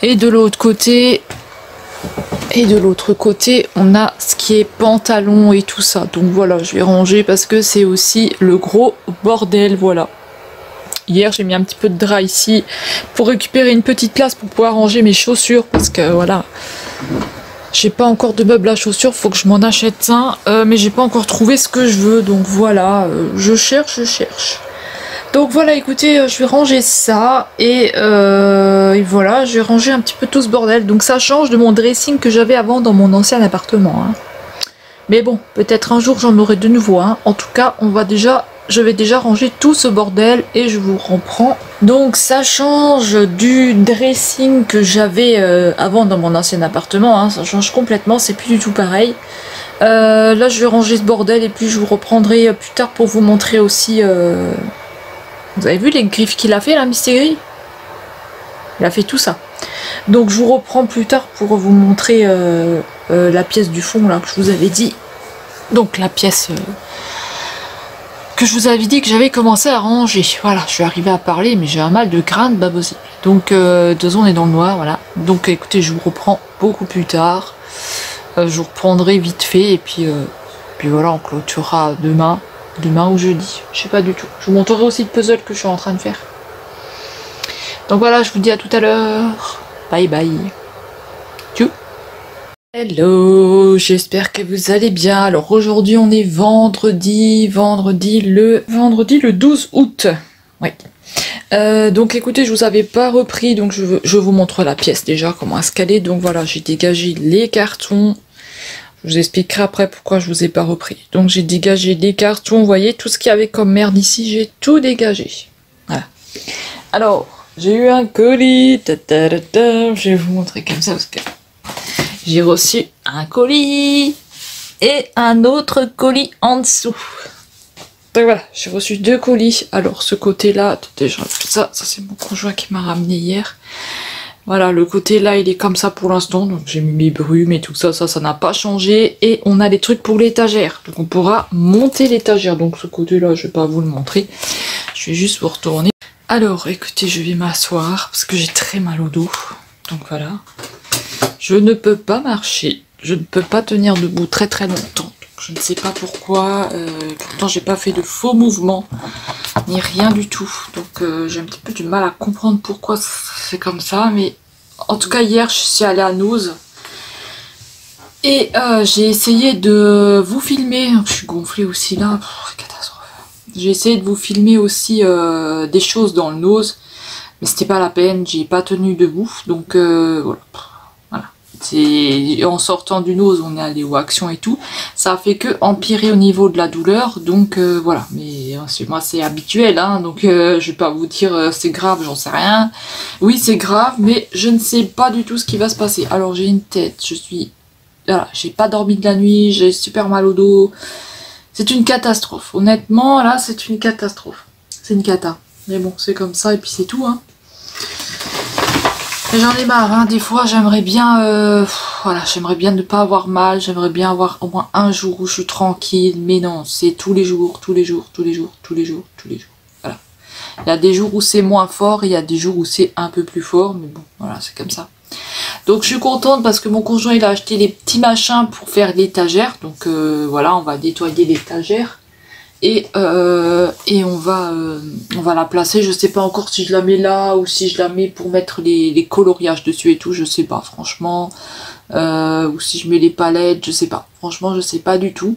et de l'autre côté... Et de l'autre côté, on a ce qui est pantalon et tout ça. Donc voilà, je vais ranger parce que c'est aussi le gros bordel, voilà. Hier j'ai mis un petit peu de drap ici pour récupérer une petite place pour pouvoir ranger mes chaussures parce que voilà, j'ai pas encore de meubles à chaussures, faut que je m'en achète un, mais j'ai pas encore trouvé ce que je veux, donc voilà, je cherche. Donc voilà, écoutez, je vais ranger ça et voilà, je vais ranger un petit peu tout ce bordel. Donc ça change de mon dressing que j'avais avant dans mon ancien appartement, hein. Mais bon, peut-être un jour j'en aurai de nouveau, hein. En tout cas, je vais déjà ranger tout ce bordel et je vous reprends. Donc ça change du dressing que j'avais avant dans mon ancien appartement, hein. Ça change complètement, c'est plus du tout pareil. Là je vais ranger ce bordel et puis je vous reprendrai plus tard pour vous montrer aussi... Vous avez vu les griffes qu'il a fait là, Mystigris? Il a fait tout ça. Donc je vous reprends plus tard pour vous montrer la pièce du fond là que je vous avais dit. Donc la pièce que je vous avais dit que j'avais commencé à ranger. Voilà, je suis arrivée à parler mais j'ai un mal de crâne pas possible. Donc de toute façon on est dans le noir, voilà. Donc écoutez, je vous reprends beaucoup plus tard. Je vous reprendrai vite fait et puis voilà, on clôturera demain ou jeudi. Je sais pas du tout. Je vous montrerai aussi le puzzle que je suis en train de faire. Donc voilà, je vous dis à tout à l'heure. Bye bye. Tchou. Hello, j'espère que vous allez bien. Alors aujourd'hui on est vendredi le 12 août. Oui. Donc écoutez, je vous avais pas repris, donc je vous montre la pièce déjà, comment est-ce qu'elle est. Donc voilà, j'ai dégagé les cartons. Je vous expliquerai après pourquoi je vous ai pas repris. Donc j'ai dégagé les cartons, vous voyez, tout ce qu'il y avait comme merde ici, j'ai tout dégagé. Voilà. Alors, j'ai eu un colis, je vais vous montrer comme ça parce que j'ai reçu un colis et un autre colis en dessous. Donc voilà, j'ai reçu 2 colis. Alors ce côté-là, déjà ça c'est mon conjoint qui m'a ramené hier. Voilà, le côté là il est comme ça pour l'instant, donc j'ai mis mes brumes et tout ça, ça n'a pas changé. Et on a les trucs pour l'étagère, donc on pourra monter l'étagère. Donc ce côté là, je vais pas vous le montrer, je vais juste vous retourner. Alors écoutez, je vais m'asseoir parce que j'ai très mal au dos, donc voilà. Je ne peux pas marcher, je ne peux pas tenir debout très longtemps. Je ne sais pas pourquoi, pourtant j'ai pas fait de faux mouvements, ni rien du tout. Donc j'ai un petit peu du mal à comprendre pourquoi c'est comme ça. Mais en tout cas hier je suis allée à Noz. Et j'ai essayé de vous filmer. Je suis gonflée aussi là, catastrophe. J'ai essayé de vous filmer aussi des choses dans le Noz. Mais c'était pas la peine, j'ai pas tenu debout. Donc voilà. En sortant du Noz, on est allé aux actions et tout, ça a fait que empirer au niveau de la douleur, donc voilà. Mais moi c'est habituel, hein, donc je vais pas vous dire c'est grave, j'en sais rien. Oui c'est grave, mais je ne sais pas du tout ce qui va se passer. Alors j'ai une tête, voilà, j'ai pas dormi de la nuit, j'ai super mal au dos, c'est une catastrophe. Honnêtement là c'est une catastrophe, c'est une cata. Mais bon c'est comme ça et puis c'est tout, hein. J'en ai marre, hein. Des fois j'aimerais bien, voilà, j'aimerais bien ne pas avoir mal, j'aimerais bien avoir au moins un jour où je suis tranquille, mais non, c'est tous les jours. Voilà. Il y a des jours où c'est moins fort, et il y a des jours où c'est un peu plus fort, mais bon, voilà, c'est comme ça. Donc je suis contente parce que mon conjoint il a acheté les petits machins pour faire l'étagère, donc voilà, on va nettoyer l'étagère. Et on va la placer. Je sais pas encore si je la mets là ou si je la mets pour mettre les coloriages dessus et tout, je sais pas franchement. Ou si je mets les palettes, je sais pas. Franchement, je sais pas du tout.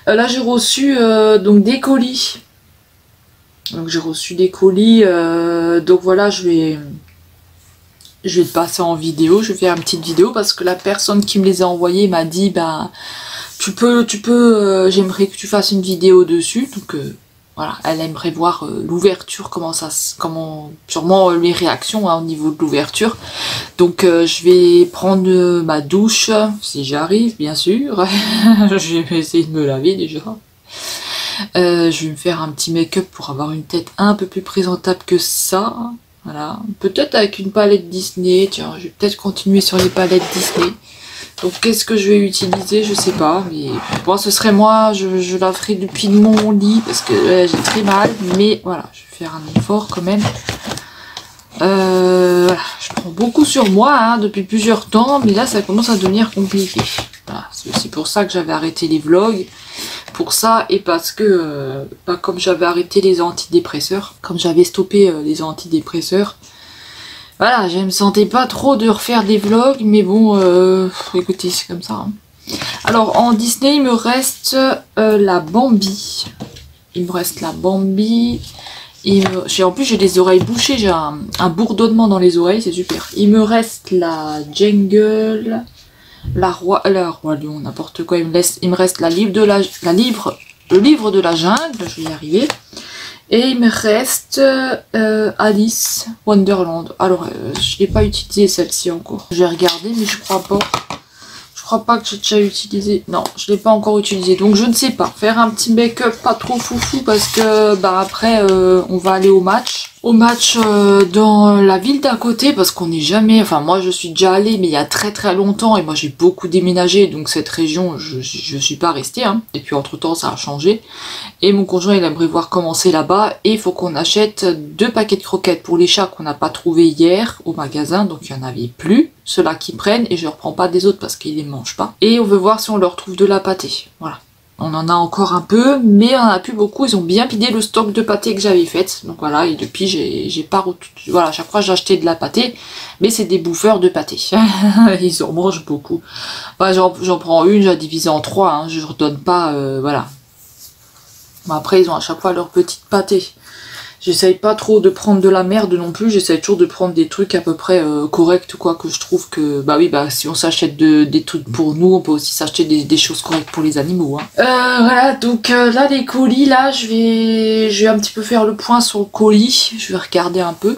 Là j'ai reçu donc des colis. Donc j'ai reçu des colis. Donc voilà, je vais le passer en vidéo. Je vais faire une petite vidéo parce que la personne qui me les a envoyés m'a dit bah tu peux, j'aimerais que tu fasses une vidéo dessus, donc voilà, elle aimerait voir l'ouverture, sûrement les réactions, hein, au niveau de l'ouverture. Donc je vais prendre ma douche, si j'arrive, bien sûr. Je vais essayer de me laver déjà. Je vais me faire un petit make-up pour avoir une tête un peu plus présentable que ça. Voilà, peut-être avec une palette Disney, tiens, je vais peut-être continuer sur les palettes Disney. Donc qu'est-ce que je vais utiliser, je sais pas, mais bon, ce serait moi, je la ferai depuis mon lit parce que j'ai très mal, mais voilà, je vais faire un effort quand même. Voilà, je Je prends beaucoup sur moi hein, depuis plusieurs temps, mais là ça commence à devenir compliqué. Voilà, c'est aussi pour ça que j'avais arrêté les vlogs. Pour ça et parce que comme j'avais arrêté les antidépresseurs, comme j'avais stoppé les antidépresseurs, voilà, je me sentais pas trop de refaire des vlogs, mais bon, écoutez, c'est comme ça. Hein. Alors en Disney, il me reste la Bambi. Il me reste la Bambi. En plus, j'ai les oreilles bouchées, j'ai un bourdonnement dans les oreilles, c'est super. Il me reste la Jungle. Le Lion, n'importe quoi, il me reste le livre de la jungle, je vais y arriver. Et il me reste Alice Wonderland. Alors, je n'ai pas utilisé celle-ci encore. Je vais regarder, mais je crois pas. Je crois pas que j'ai déjà utilisé. Non, je l'ai pas encore utilisé. Donc je ne sais pas. Faire un petit make-up pas trop foufou parce que bah après on va aller au match. Au match dans la ville d'à côté parce qu'on n'est jamais. Enfin moi je suis déjà allée mais il y a très très longtemps et moi j'ai beaucoup déménagé donc cette région je suis pas restée. Hein. Et puis entre temps ça a changé. Et mon conjoint il aimerait voir comment c'est là-bas et il faut qu'on achète 2 paquets de croquettes pour les chats qu'on n'a pas trouvé hier au magasin donc il n'y en avait plus. Ceux-là qui prennent et je ne reprends pas des autres parce qu'ils les mangent pas. Et on veut voir si on leur trouve de la pâtée. Voilà. On en a encore un peu, mais on en a plus beaucoup. Ils ont bien vidé le stock de pâté que j'avais fait. Donc voilà, et depuis j'ai pas... Voilà, chaque fois j'ai acheté de la pâtée, mais c'est des bouffeurs de pâté. Ils en mangent beaucoup. Enfin, j'en prends une, j'ai divisé en 3. Hein. Je ne redonne pas... voilà. Bon, après, ils ont à chaque fois leur petite pâtée. J'essaye pas trop de prendre de la merde non plus, j'essaye toujours de prendre des trucs à peu près corrects, quoi, que je trouve que, bah oui, bah si on s'achète des trucs pour nous, on peut aussi s'acheter des choses correctes pour les animaux, hein. Voilà, donc là, les colis, là, je vais un petit peu faire le point sur le colis, je vais regarder un peu.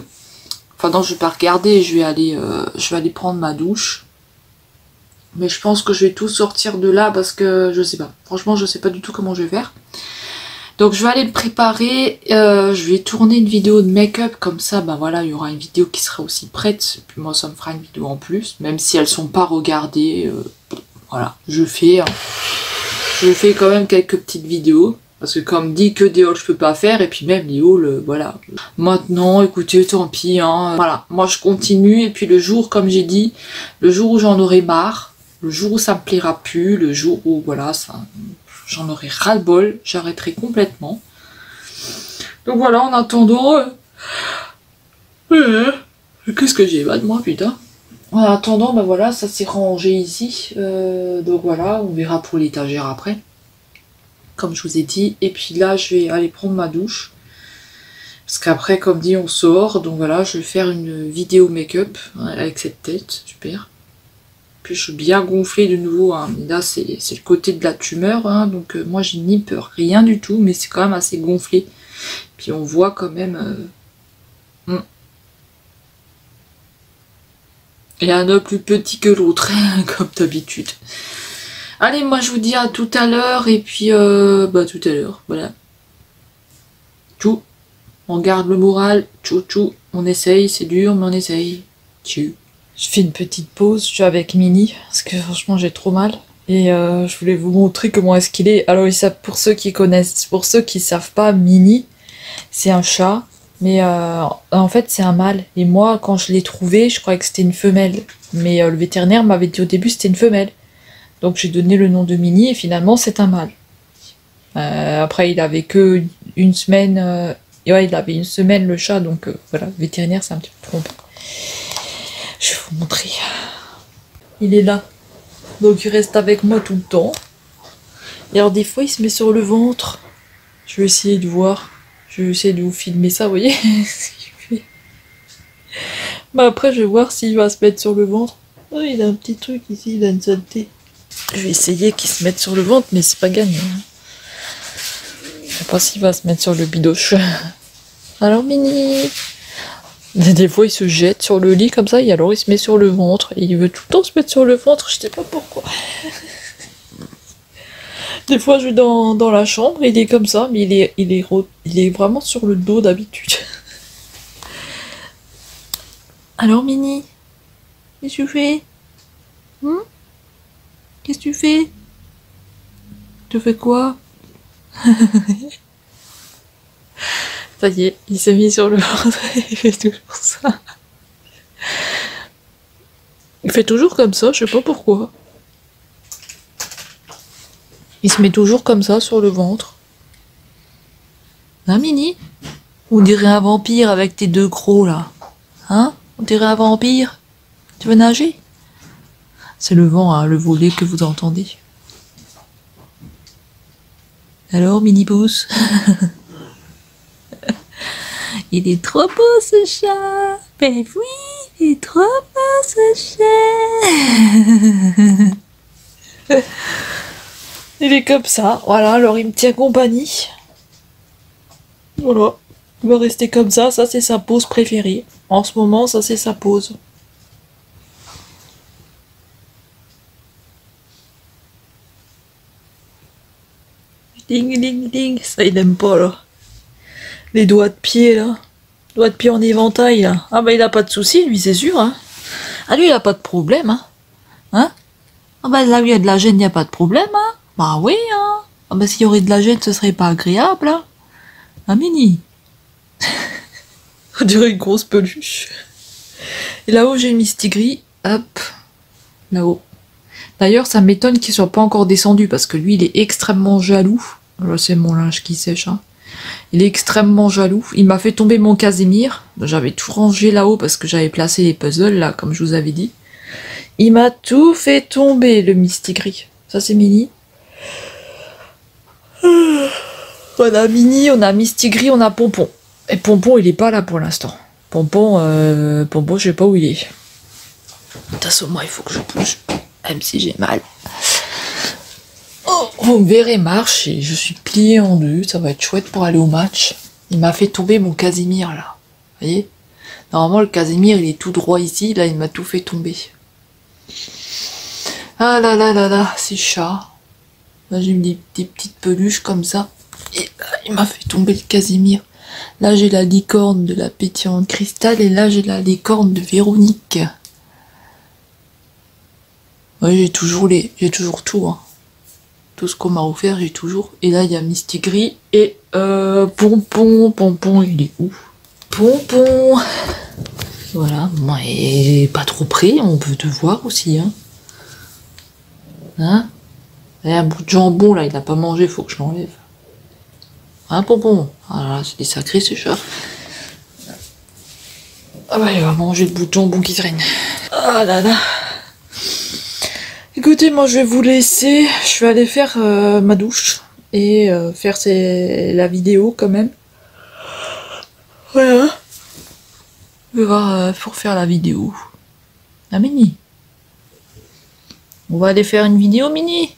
Enfin non, je vais pas regarder, je vais aller prendre ma douche. Mais je pense que je vais tout sortir de là parce que, je sais pas, franchement, je sais pas du tout comment je vais faire. Donc je vais aller le préparer, je vais tourner une vidéo de make-up, comme ça, bah voilà, il y aura une vidéo qui sera aussi prête, et puis moi ça me fera une vidéo en plus, même si elles sont pas regardées, voilà, je fais quand même quelques petites vidéos, parce que comme dit que des hauls je peux pas faire, et puis même les hauls, voilà. Maintenant, écoutez, tant pis, hein, voilà, moi je continue, et puis le jour, comme j'ai dit, le jour où j'en aurai marre, le jour où ça me plaira plus, le jour où, voilà, j'en aurai ras-le-bol, j'arrêterai complètement. Donc voilà, en attendant... Qu'est-ce que j'ai pas de moi, putain. En attendant, bah voilà, ça s'est rangé ici. Donc voilà, on verra pour l'étagère après. Comme je vous ai dit. Et puis là, je vais aller prendre ma douche. Parce qu'après, comme dit, on sort. Donc voilà, je vais faire une vidéo make-up avec cette tête. Super. Puis je suis bien gonflée de nouveau, hein. Là c'est le côté de la tumeur, hein. Donc moi j'ai ni peur, rien du tout, mais c'est quand même assez gonflé. Puis on voit quand même... Il y en a un plus petit que l'autre, comme d'habitude. Allez, moi je vous dis à tout à l'heure, et puis bah tout à l'heure, voilà. Tchou, on garde le moral, tchou tchou, on essaye, c'est dur mais on essaye. Tchou. Je fais une petite pause, je suis avec Mini, parce que franchement j'ai trop mal. Et je voulais vous montrer comment est-ce qu'il est. Alors pour ceux qui connaissent, pour ceux qui savent pas, Mini, c'est un chat. Mais en fait c'est un mâle. Et moi quand je l'ai trouvé, je croyais que c'était une femelle. Mais le vétérinaire m'avait dit au début c'était une femelle. Donc j'ai donné le nom de Mini et finalement c'est un mâle. Après il avait que une semaine. Ouais, il avait une semaine le chat, donc voilà, le vétérinaire c'est un petit peu trompé. Je vais vous montrer. Il est là. Donc il reste avec moi tout le temps. Et alors des fois il se met sur le ventre. Je vais essayer de voir. Je vais essayer de vous filmer ça, vous voyez ce qu'il fait. Bah après je vais voir s'il va se mettre sur le ventre. Oh, il a un petit truc ici, il a une saleté. Je vais essayer qu'il se mette sur le ventre, mais c'est pas gagné. Je sais pas s'il va se mettre sur le bidoche. Alors Mini. Des fois il se jette sur le lit comme ça et alors il se met sur le ventre et il veut tout le temps se mettre sur le ventre, je sais pas pourquoi. Des fois je vais dans la chambre et il est comme ça, mais il est vraiment sur le dos d'habitude. Alors Mini, qu'est-ce que tu fais? Qu'est-ce que tu fais? Tu fais quoi? Ça y est, il s'est mis sur le ventre, il fait toujours ça. Il fait toujours comme ça, je sais pas pourquoi. Il se met toujours comme ça sur le ventre. Hein, Mini? On dirait un vampire avec tes deux crocs là. Hein? On dirait un vampire. Tu veux nager? C'est le vent, hein, le volet que vous entendez. Alors, Mini Pouce? Il est trop beau ce chat. Ben oui, il est trop beau ce chat. Il est comme ça, voilà, alors il me tient compagnie. Voilà, il va rester comme ça c'est sa pose préférée. En ce moment, ça c'est sa pose. Ding ding ding, ça il aime pas là. Les doigts de pied là. Doigts de pied en éventail là. Ah bah il a pas de soucis lui c'est sûr hein. Ah lui il a pas de problème hein. Hein? Ah bah là où il y a de la gêne il n'y a pas de problème hein. Bah oui hein. Ah bah s'il y aurait de la gêne ce serait pas agréable hein. Ah Mini. On dirait une grosse peluche. Et là-haut j'ai une mistigris. Hop. Là-haut. D'ailleurs ça m'étonne qu'il soit pas encore descendu parce que lui il est extrêmement jaloux. Là c'est mon linge qui sèche hein. Il est extrêmement jaloux. Il m'a fait tomber mon Casimir. J'avais tout rangé là-haut parce que j'avais placé les puzzles là, comme je vous avais dit. Il m'a tout fait tomber, le Mistigris. Ça, c'est Mini. On a Mini, on a Mistigris, on a Pompon. Et Pompon, il est pas là pour l'instant. Pompon, je sais pas où il est. De toute façon, moi, il faut que je bouge. Même si j'ai mal. Oh, vous me verrez marcher, je suis pliée en deux, ça va être chouette pour aller au match. Il m'a fait tomber mon Casimir là, vous voyez? Normalement le Casimir il est tout droit ici, là il m'a tout fait tomber. Ah là là là là, c'est chat. Là j'ai mis des petites peluches comme ça, et là il m'a fait tomber le Casimir. Là j'ai la licorne de la pétillante cristal, et là j'ai la licorne de Véronique. Ouais j'ai toujours tout hein. Tout ce qu'on m'a offert, j'ai toujours. Et là, il y a Mistigris et Pompon. Pompon, il est où? Pompon. Voilà. Moi, il est pas trop près. On peut te voir aussi. Hein? Hein? Il y a un bout de jambon, là. Il n'a pas mangé. Faut que je l'enlève. Hein, Pompon? Ah là, c'est des sacrés, ce chat. Ah bah, il va manger le bout de jambon qui traîne. Ah là là. Écoutez, moi je vais vous laisser, je vais aller faire ma douche et faire la vidéo quand même. Voilà. Je vais voir pour faire la vidéo. Ah Mini. On va aller faire une vidéo Mini.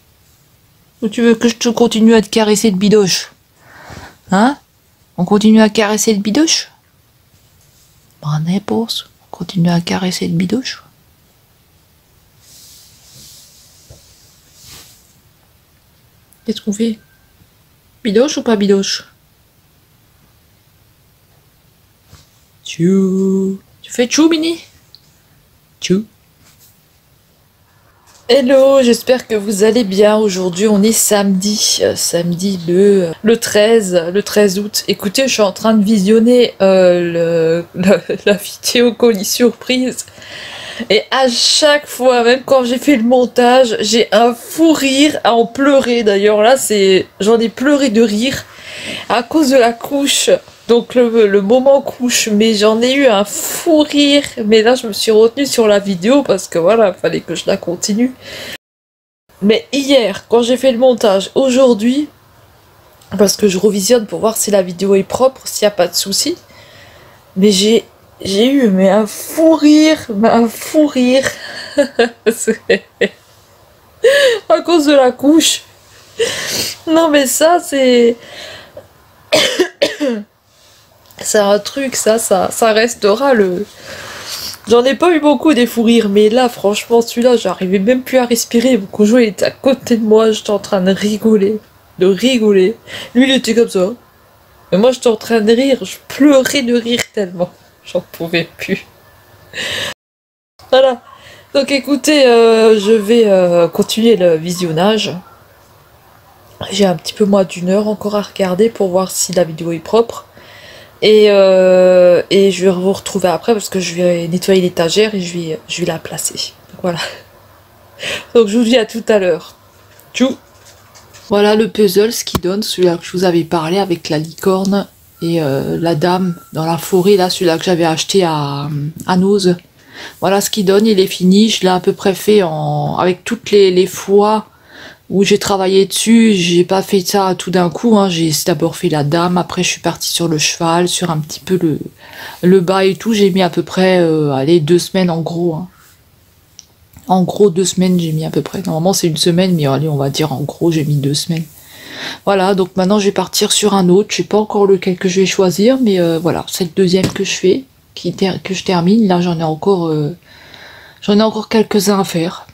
Ou tu veux que je te continue à te caresser le bidoche? Hein? On continue à caresser le bidoche? Bonne réponse. On continue à caresser le bidoche? Qu'est-ce qu'on fait? Bidoche ou pas bidoche? Tchou. Tu fais tchou, Mini? Tchou. Hello, j'espère que vous allez bien. Aujourd'hui, on est samedi. Samedi le 13 août. Écoutez, je suis en train de visionner la vidéo colis surprise. Et à chaque fois, même quand j'ai fait le montage, j'ai un fou rire à en pleurer. D'ailleurs, là, j'en ai pleuré de rire à cause de la couche. Donc le moment couche, mais j'en ai eu un fou rire. Mais là, je me suis retenue sur la vidéo parce que voilà, il fallait que je la continue. Mais hier, quand j'ai fait le montage, aujourd'hui, parce que je revisionne pour voir si la vidéo est propre, s'il n'y a pas de souci, mais j'ai eu un fou rire, à cause de la couche. Non mais ça c'est c'est un truc, ça restera le... J'en ai pas eu beaucoup des fous rires, mais là franchement celui-là j'arrivais même plus à respirer. Mon conjoint il était à côté de moi, j'étais en train de rigoler. Lui il était comme ça. Mais moi j'étais en train de rire, je pleurais de rire tellement. J'en pouvais plus. Voilà. Donc écoutez, je vais continuer le visionnage. J'ai un petit peu moins d'une heure encore à regarder pour voir si la vidéo est propre. Et je vais vous retrouver après parce que je vais nettoyer l'étagère et je vais la placer. Donc voilà. Donc je vous dis à tout à l'heure. Tchou. Voilà le puzzle, ce qui donne, celui-là que je vous avais parlé avec la licorne et la dame dans la forêt, là, celui-là que j'avais acheté à Nose. Voilà ce qu'il donne, il est fini, je l'ai à peu près fait avec toutes les fois où j'ai travaillé dessus. J'ai pas fait ça tout d'un coup, hein. J'ai d'abord fait la dame, après je suis partie sur le cheval, sur un petit peu le bas et tout. J'ai mis à peu près, allez, 2 semaines en gros, hein. En gros 2 semaines j'ai mis à peu près, normalement c'est 1 semaine, mais allez on va dire en gros j'ai mis 2 semaines. Voilà, donc maintenant je vais partir sur un autre, je sais pas encore lequel que je vais choisir, mais voilà, c'est le deuxième que je fais, que je termine. Là j'en ai encore quelques-uns à faire.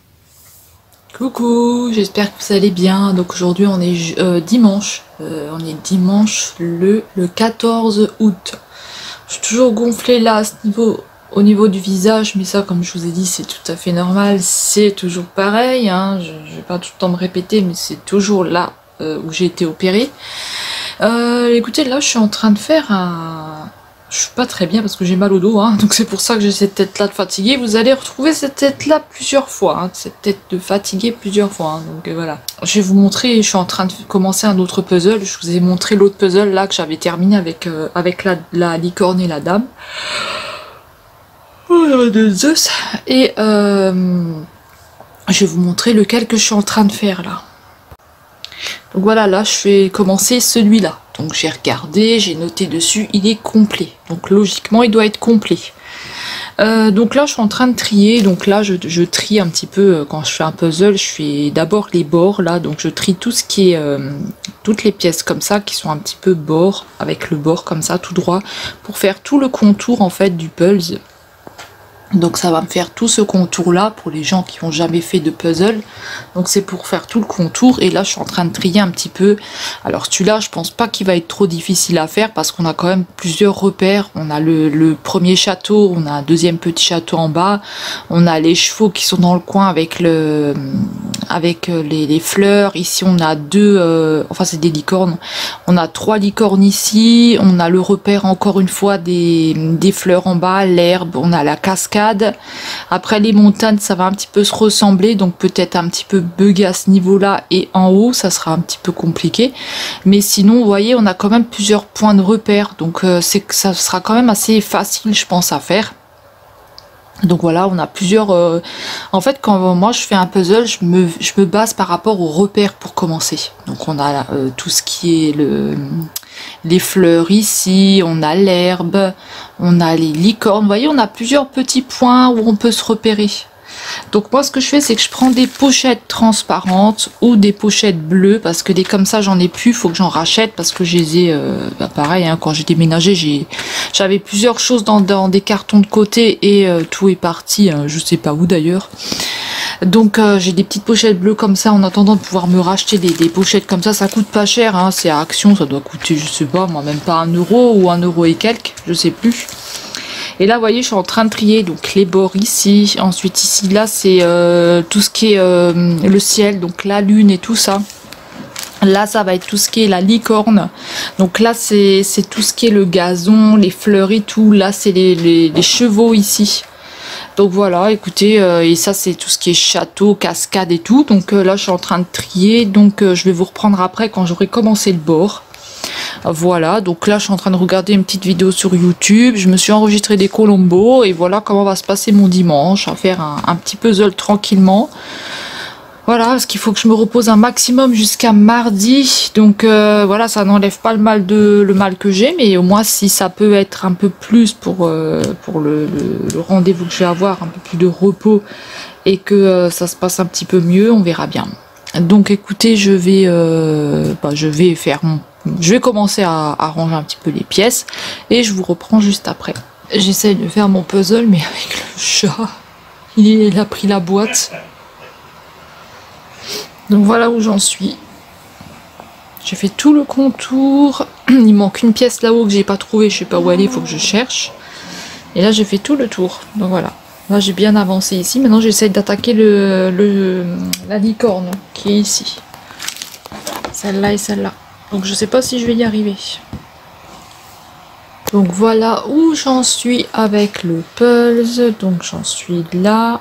Coucou, j'espère que vous allez bien. Donc aujourd'hui on est dimanche, le 14 août. Je suis toujours gonflée là à ce niveau, au niveau du visage, mais ça comme je vous ai dit c'est tout à fait normal, c'est toujours pareil, hein. Je vais pas tout le temps me répéter, mais c'est toujours là où j'ai été opérée. Écoutez, là je suis en train de faire un... Je suis pas très bien parce que j'ai mal au dos, hein, donc c'est pour ça que j'ai cette tête là de fatiguée. Vous allez retrouver cette tête là plusieurs fois, hein, cette tête de fatiguée plusieurs fois, hein, donc voilà. Je vais vous montrer, je suis en train de commencer un autre puzzle. Je vous ai montré l'autre puzzle là que j'avais terminé avec la licorne et la dame. De Zeus. Et je vais vous montrer lequel que je suis en train de faire là. Donc voilà, là je vais commencer celui-là. Donc j'ai regardé, j'ai noté dessus, il est complet. Donc logiquement il doit être complet. Donc là je suis en train de trier. Donc là je trie un petit peu quand je fais un puzzle. Je fais d'abord les bords là. Donc je trie tout ce qui est toutes les pièces comme ça qui sont un petit peu bord, avec le bord comme ça tout droit, pour faire tout le contour en fait du puzzle. Donc ça va me faire tout ce contour là pour les gens qui n'ont jamais fait de puzzle. Donc c'est pour faire tout le contour. Et là je suis en train de trier un petit peu. Alors celui-là je pense pas qu'il va être trop difficile à faire, parce qu'on a quand même plusieurs repères. On a le premier château, on a un deuxième petit château en bas, on a les chevaux qui sont dans le coin avec les fleurs. Ici on a deux, enfin c'est des licornes, on a 3 licornes ici. On a le repère encore une fois des fleurs en bas, l'herbe, on a la cascade. Après les montagnes ça va un petit peu se ressembler, donc peut-être un petit peu bugger à ce niveau là, et en haut ça sera un petit peu compliqué, mais sinon vous voyez on a quand même plusieurs points de repère, donc c'est que ça sera quand même assez facile je pense à faire. Donc voilà, on a plusieurs... En fait, quand moi je fais un puzzle, je me base par rapport aux repères pour commencer. Donc on a tout ce qui est les fleurs ici, on a l'herbe, on a les licornes. Vous voyez, on a plusieurs petits points où on peut se repérer. Donc moi ce que je fais c'est que je prends des pochettes transparentes ou des pochettes bleues, parce que des comme ça j'en ai plus, il faut que j'en rachète parce que je les ai pareil, hein, quand j'ai déménagé j'avais plusieurs choses dans des cartons de côté et tout est parti, hein, je sais pas où d'ailleurs. Donc j'ai des petites pochettes bleues comme ça en attendant de pouvoir me racheter des pochettes comme ça coûte pas cher, hein, c'est à Action, ça doit coûter je sais pas moi, même pas 1 euro ou 1 euro et quelques, je sais plus. Et là, vous voyez, je suis en train de trier donc les bords ici. Ensuite, ici, là, c'est tout ce qui est le ciel, donc la lune et tout ça. Là, ça va être tout ce qui est la licorne. Donc là, c'est tout ce qui est le gazon, les fleurs et tout. Là, c'est les chevaux ici. Donc voilà, écoutez, et ça, c'est tout ce qui est château, cascade et tout. Donc là, je suis en train de trier. Donc je vais vous reprendre après quand j'aurai commencé le bord. Voilà, donc là je suis en train de regarder une petite vidéo sur YouTube, je me suis enregistré des colombos et voilà comment va se passer mon dimanche, à faire un petit puzzle tranquillement. Voilà, parce qu'il faut que je me repose un maximum jusqu'à mardi, donc voilà, ça n'enlève pas le mal que j'ai, mais au moins si ça peut être un peu plus pour le rendez-vous que je vais avoir, un peu plus de repos et que ça se passe un petit peu mieux, on verra bien. Donc écoutez, je vais commencer à ranger un petit peu les pièces et je vous reprends juste après. J'essaye de faire mon puzzle, mais avec le chat, il a pris la boîte. Donc voilà où j'en suis. J'ai fait tout le contour. Il manque une pièce là-haut que j'ai pas trouvée, je sais pas où elle est, il faut que je cherche. Et là j'ai fait tout le tour. Donc voilà. Là j'ai bien avancé ici. Maintenant j'essaye d'attaquer la licorne qui est ici. Celle-là et celle-là. Donc je sais pas si je vais y arriver. Donc voilà où j'en suis avec le puzzle. Donc j'en suis là.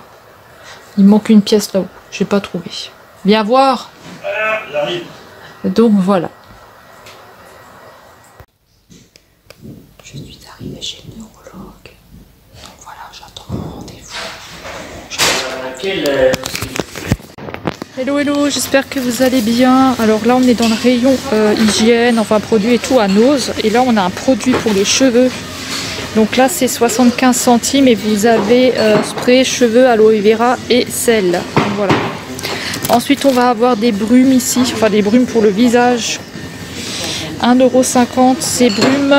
Il manque une pièce là-haut. J'ai pas trouvé. Viens voir. J'arrive. Donc voilà. Je suis arrivée chez le neurologue. Donc voilà, j'attends mon rendez-vous. Hello, hello, j'espère que vous allez bien. Alors là, on est dans le rayon hygiène, enfin produits et tout à Noz. Et là, on a un produit pour les cheveux. Donc là, c'est 75 centimes et vous avez spray cheveux, aloe vera et sel. Donc, voilà. Ensuite, on va avoir des brumes ici, enfin des brumes pour le visage. 1,50 €, c'est brume.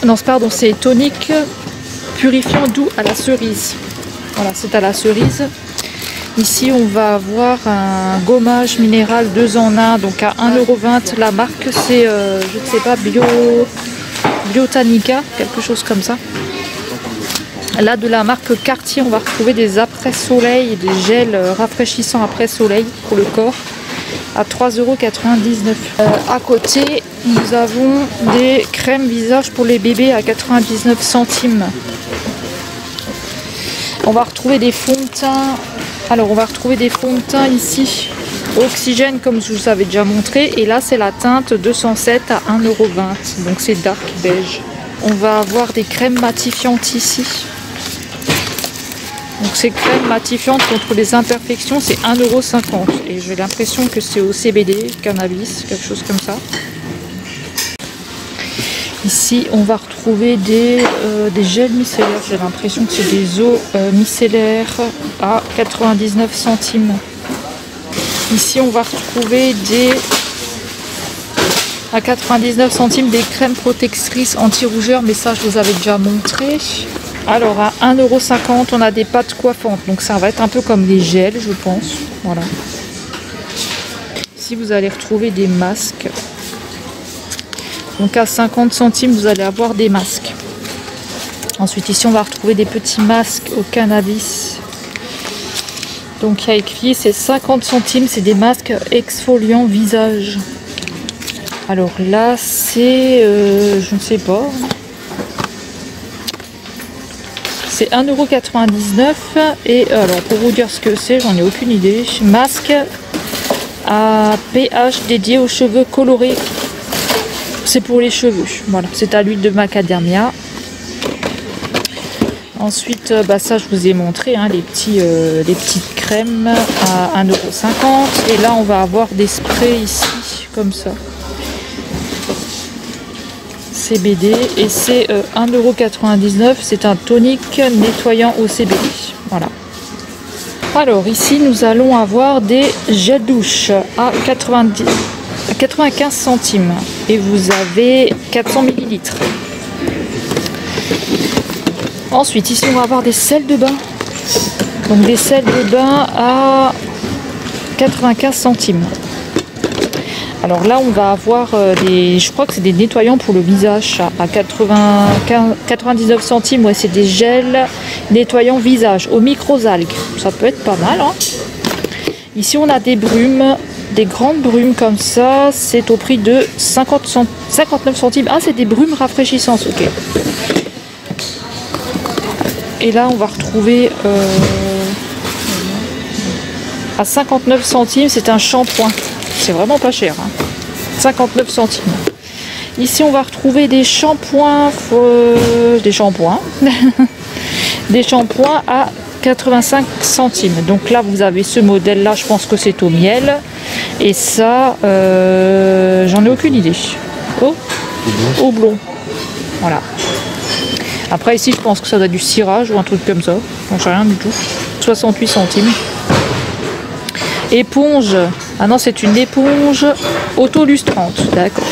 Non, pardon, c'est tonique purifiant doux à la cerise. Voilà, c'est à la cerise. Ici, on va avoir un gommage minéral 2 en 1, donc à 1,20 €. La marque, c'est, je ne sais pas, Biotanica, quelque chose comme ça. Là, de la marque Cartier, on va retrouver des après-soleil et des gels rafraîchissants après-soleil pour le corps à 3,99 €. À côté, nous avons des crèmes visage pour les bébés à 99 centimes. On va retrouver des fonds de teint. Alors, on va retrouver des fonds de teint ici, Oxygène, comme je vous avais déjà montré. Et là, c'est la teinte 207 à 1,20 €. Donc, c'est dark beige. On va avoir des crèmes matifiantes ici. Donc, ces crèmes matifiantes contre les imperfections, c'est 1,50 €. Et j'ai l'impression que c'est au CBD, cannabis, quelque chose comme ça. Ici, on va retrouver des gels micellaires. J'ai l'impression que c'est des eaux micellaires à 99 centimes. Ici, on va retrouver à 99 centimes des crèmes protectrices anti-rougeur, mais ça, je vous avais déjà montré. Alors, à 1,50 €, on a des pâtes coiffantes. Donc, ça va être un peu comme les gels, je pense. Voilà. Ici, vous allez retrouver des masques. Donc à 50 centimes, vous allez avoir des masques. Ensuite, ici, on va retrouver des petits masques au cannabis. Donc, il y a écrit, c'est 50 centimes, c'est des masques exfoliants visage. Alors là, c'est, je ne sais pas. C'est 1,99 €. Et alors, pour vous dire ce que c'est, j'en ai aucune idée. Masque à pH dédié aux cheveux colorés. C'est pour les cheveux, voilà, c'est à l'huile de macadamia. Ensuite, ça je vous ai montré, hein, les petites crèmes à 1,50 €. Et là, on va avoir des sprays ici, comme ça. CBD, et c'est 1,99 €. C'est un tonique nettoyant au CBD. Voilà. Alors ici, nous allons avoir des gels douche à 95 centimes et vous avez 400 ml. Ensuite, ici, on va avoir des sels de bain. Donc des sels de bain à 95 centimes. Alors là, on va avoir je crois que c'est des nettoyants pour le visage à 99 centimes. Ouais, c'est des gels nettoyants visage aux microalgues. Ça peut être pas mal, hein. Ici, on a des brumes. Des grandes brumes comme ça, c'est au prix de 59 centimes. Ah, c'est des brumes rafraîchissantes, ok. Et là, on va retrouver à 59 centimes, c'est un shampoing. C'est vraiment pas cher, hein. 59 centimes. Ici, on va retrouver des shampoings, des shampoings à 85 centimes. Donc là, vous avez ce modèle-là, je pense que c'est au miel. Et ça, j'en ai aucune idée. Au blond. Voilà. Après, ici, je pense que ça doit être du cirage ou un truc comme ça. J'en sais rien du tout. 68 centimes. Éponge. Ah non, c'est une éponge autolustrante. D'accord.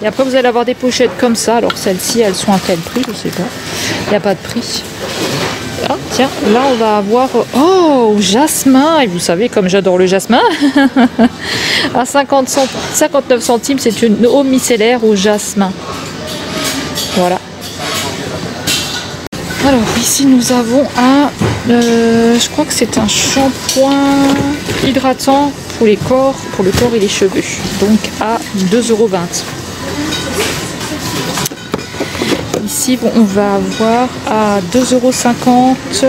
Et après, vous allez avoir des pochettes comme ça. Alors, celles-ci, elles sont à quel prix? Je sais pas. Il n'y a pas de prix. Ah, tiens, là on va avoir au jasmin, et vous savez comme j'adore le jasmin. À 59 centimes, c'est une eau micellaire au jasmin. Voilà. Alors ici nous avons je crois que c'est un shampoing hydratant pour le corps et les cheveux, donc à 2,20 €. Ici, on va avoir à 2,50 €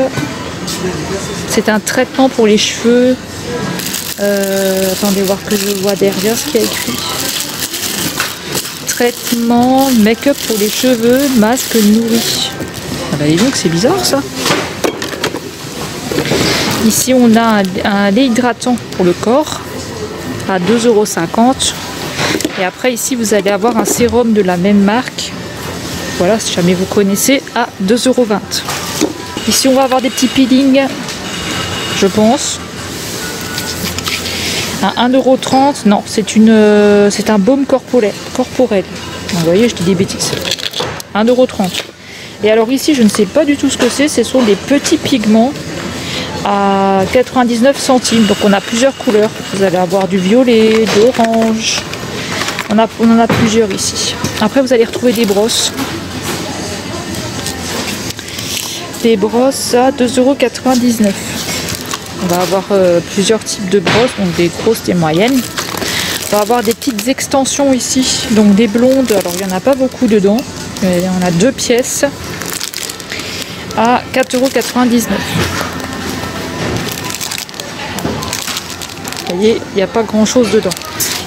C'est un traitement pour les cheveux. Attendez voir que je vois derrière ce qu'il y a écrit. Traitement make-up pour les cheveux, masque nourri. Ah bah dis donc, c'est bizarre ça. Ici on a un lait hydratant pour le corps à 2,50 €. Et après ici vous allez avoir un sérum de la même marque. Voilà, si jamais vous connaissez, à 2,20 €. Ici on va avoir des petits peelings, je pense. À 1,30 €. Non, c'est un baume corporel. Vous voyez, je dis des bêtises. 1,30 €. Et alors ici, je ne sais pas du tout ce que c'est. Ce sont des petits pigments à 99 centimes. Donc on a plusieurs couleurs. Vous allez avoir du violet, d'orange. On en a plusieurs ici. Après, vous allez retrouver des brosses. Des brosses à 2,99 €. On va avoir plusieurs types de brosses, donc des grosses, des moyennes. On va avoir des petites extensions ici, donc des blondes. Alors il n'y en a pas beaucoup dedans. On a 2 pièces à 4,99 €. Vous voyez, il n'y a pas grand chose dedans.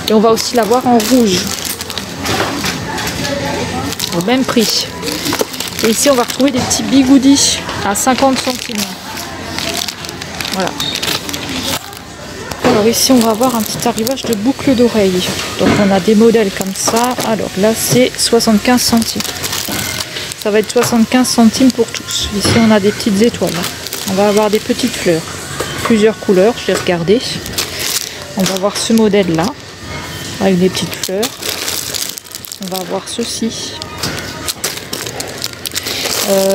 Et on va aussi l'avoir en rouge. Au même prix. Et ici on va retrouver des petits bigoudis à 50 centimes. Voilà. Alors ici on va avoir un petit arrivage de boucles d'oreilles. Donc on a des modèles comme ça. Alors là c'est 75 centimes. Ça va être 75 centimes pour tous. Ici on a des petites étoiles. On va avoir des petites fleurs. Plusieurs couleurs, je vais regarder. On va avoir ce modèle là. Avec des petites fleurs. On va avoir ceci.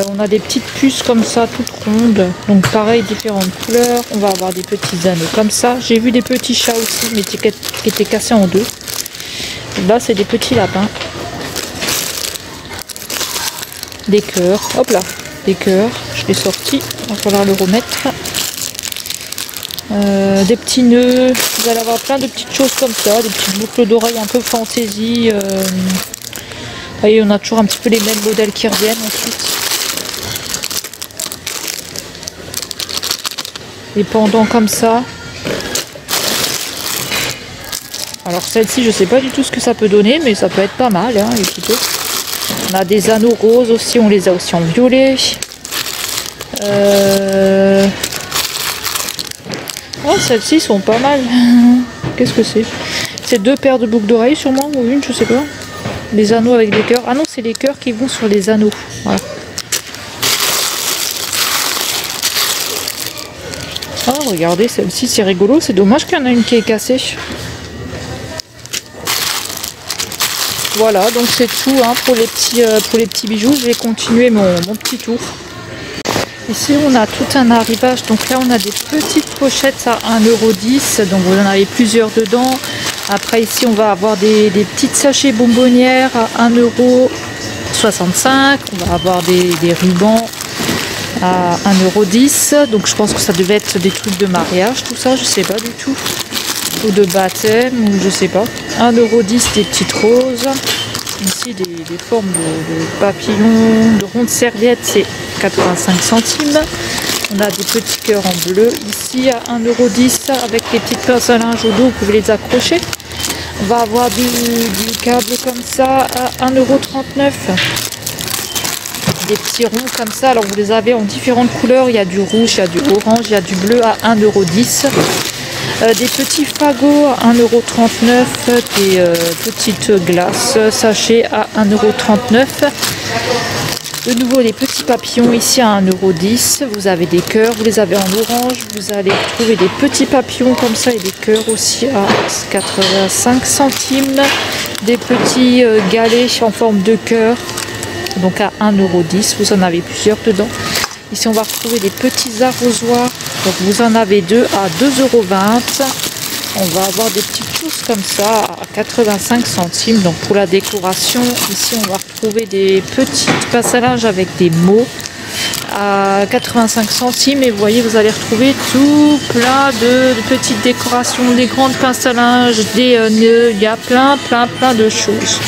On a des petites puces comme ça, toutes rondes. Donc pareil, différentes couleurs. On va avoir des petits anneaux comme ça. J'ai vu des petits chats aussi, mais qui étaient cassés en deux. Là, c'est des petits lapins. Des cœurs. Hop là, des cœurs. Je l'ai sorti. Il va falloir le remettre. Des petits nœuds. Vous allez avoir plein de petites choses comme ça. Des petites boucles d'oreilles un peu fantaisie. Vous voyez, on a toujours un petit peu les mêmes modèles qui reviennent ensuite. Les pendants comme ça. Alors celle-ci, je sais pas du tout ce que ça peut donner, mais ça peut être pas mal, hein, écoutez. On a des anneaux roses aussi, on les a aussi en violet. Oh, celles-ci sont pas mal. Qu'est-ce que c'est? C'est 2 paires de boucles d'oreilles sûrement, ou une, je sais pas. Des anneaux avec des cœurs. Ah non, c'est les cœurs qui vont sur les anneaux. Voilà. Oh, regardez, celle-ci, c'est rigolo. C'est dommage qu'il y en a une qui est cassée. Voilà, donc c'est tout hein, pour les petits bijoux. Je vais continuer mon petit tour. Ici, on a tout un arrivage. Donc là, on a des petites pochettes à 1,10 €. Donc vous en avez plusieurs dedans. Après, ici, on va avoir des petites sachets bonbonnières à 1,65 €. On va avoir des rubans à 1,10 €. Donc je pense que ça devait être des trucs de mariage, tout ça, je sais pas du tout. Ou de baptême, ou je sais pas. 1,10 € des petites roses. Ici des formes de papillons, de rondes serviettes, c'est 85 centimes. On a des petits cœurs en bleu ici à 1,10 € avec les petites pinces à linge au dos, vous pouvez les accrocher. On va avoir du câble comme ça à 1,39 €. Des petits ronds comme ça, alors vous les avez en différentes couleurs, il y a du rouge, il y a du orange, il y a du bleu à 1,10 €. Des petits fagots à 1,39 €, des petites glaces sachets à 1,39 €. De nouveau des petits papillons ici à 1,10 €. Vous avez des cœurs, vous les avez en orange. Vous allez trouver des petits papillons comme ça et des cœurs aussi à 85 centimes. Des petits galets en forme de cœur, donc à 1,10 €. Vous en avez plusieurs dedans. Ici on va retrouver des petits arrosoirs. Donc vous en avez 2 à 2,20 €. On va avoir des petites pousses comme ça à 85 centimes. Donc pour la décoration, ici on va retrouver des petites pinces à linge avec des mots à 85 centimes. Et vous voyez, vous allez retrouver tout plein de petites décorations, des grandes pinces à linge, des nœuds. Il y a plein de choses.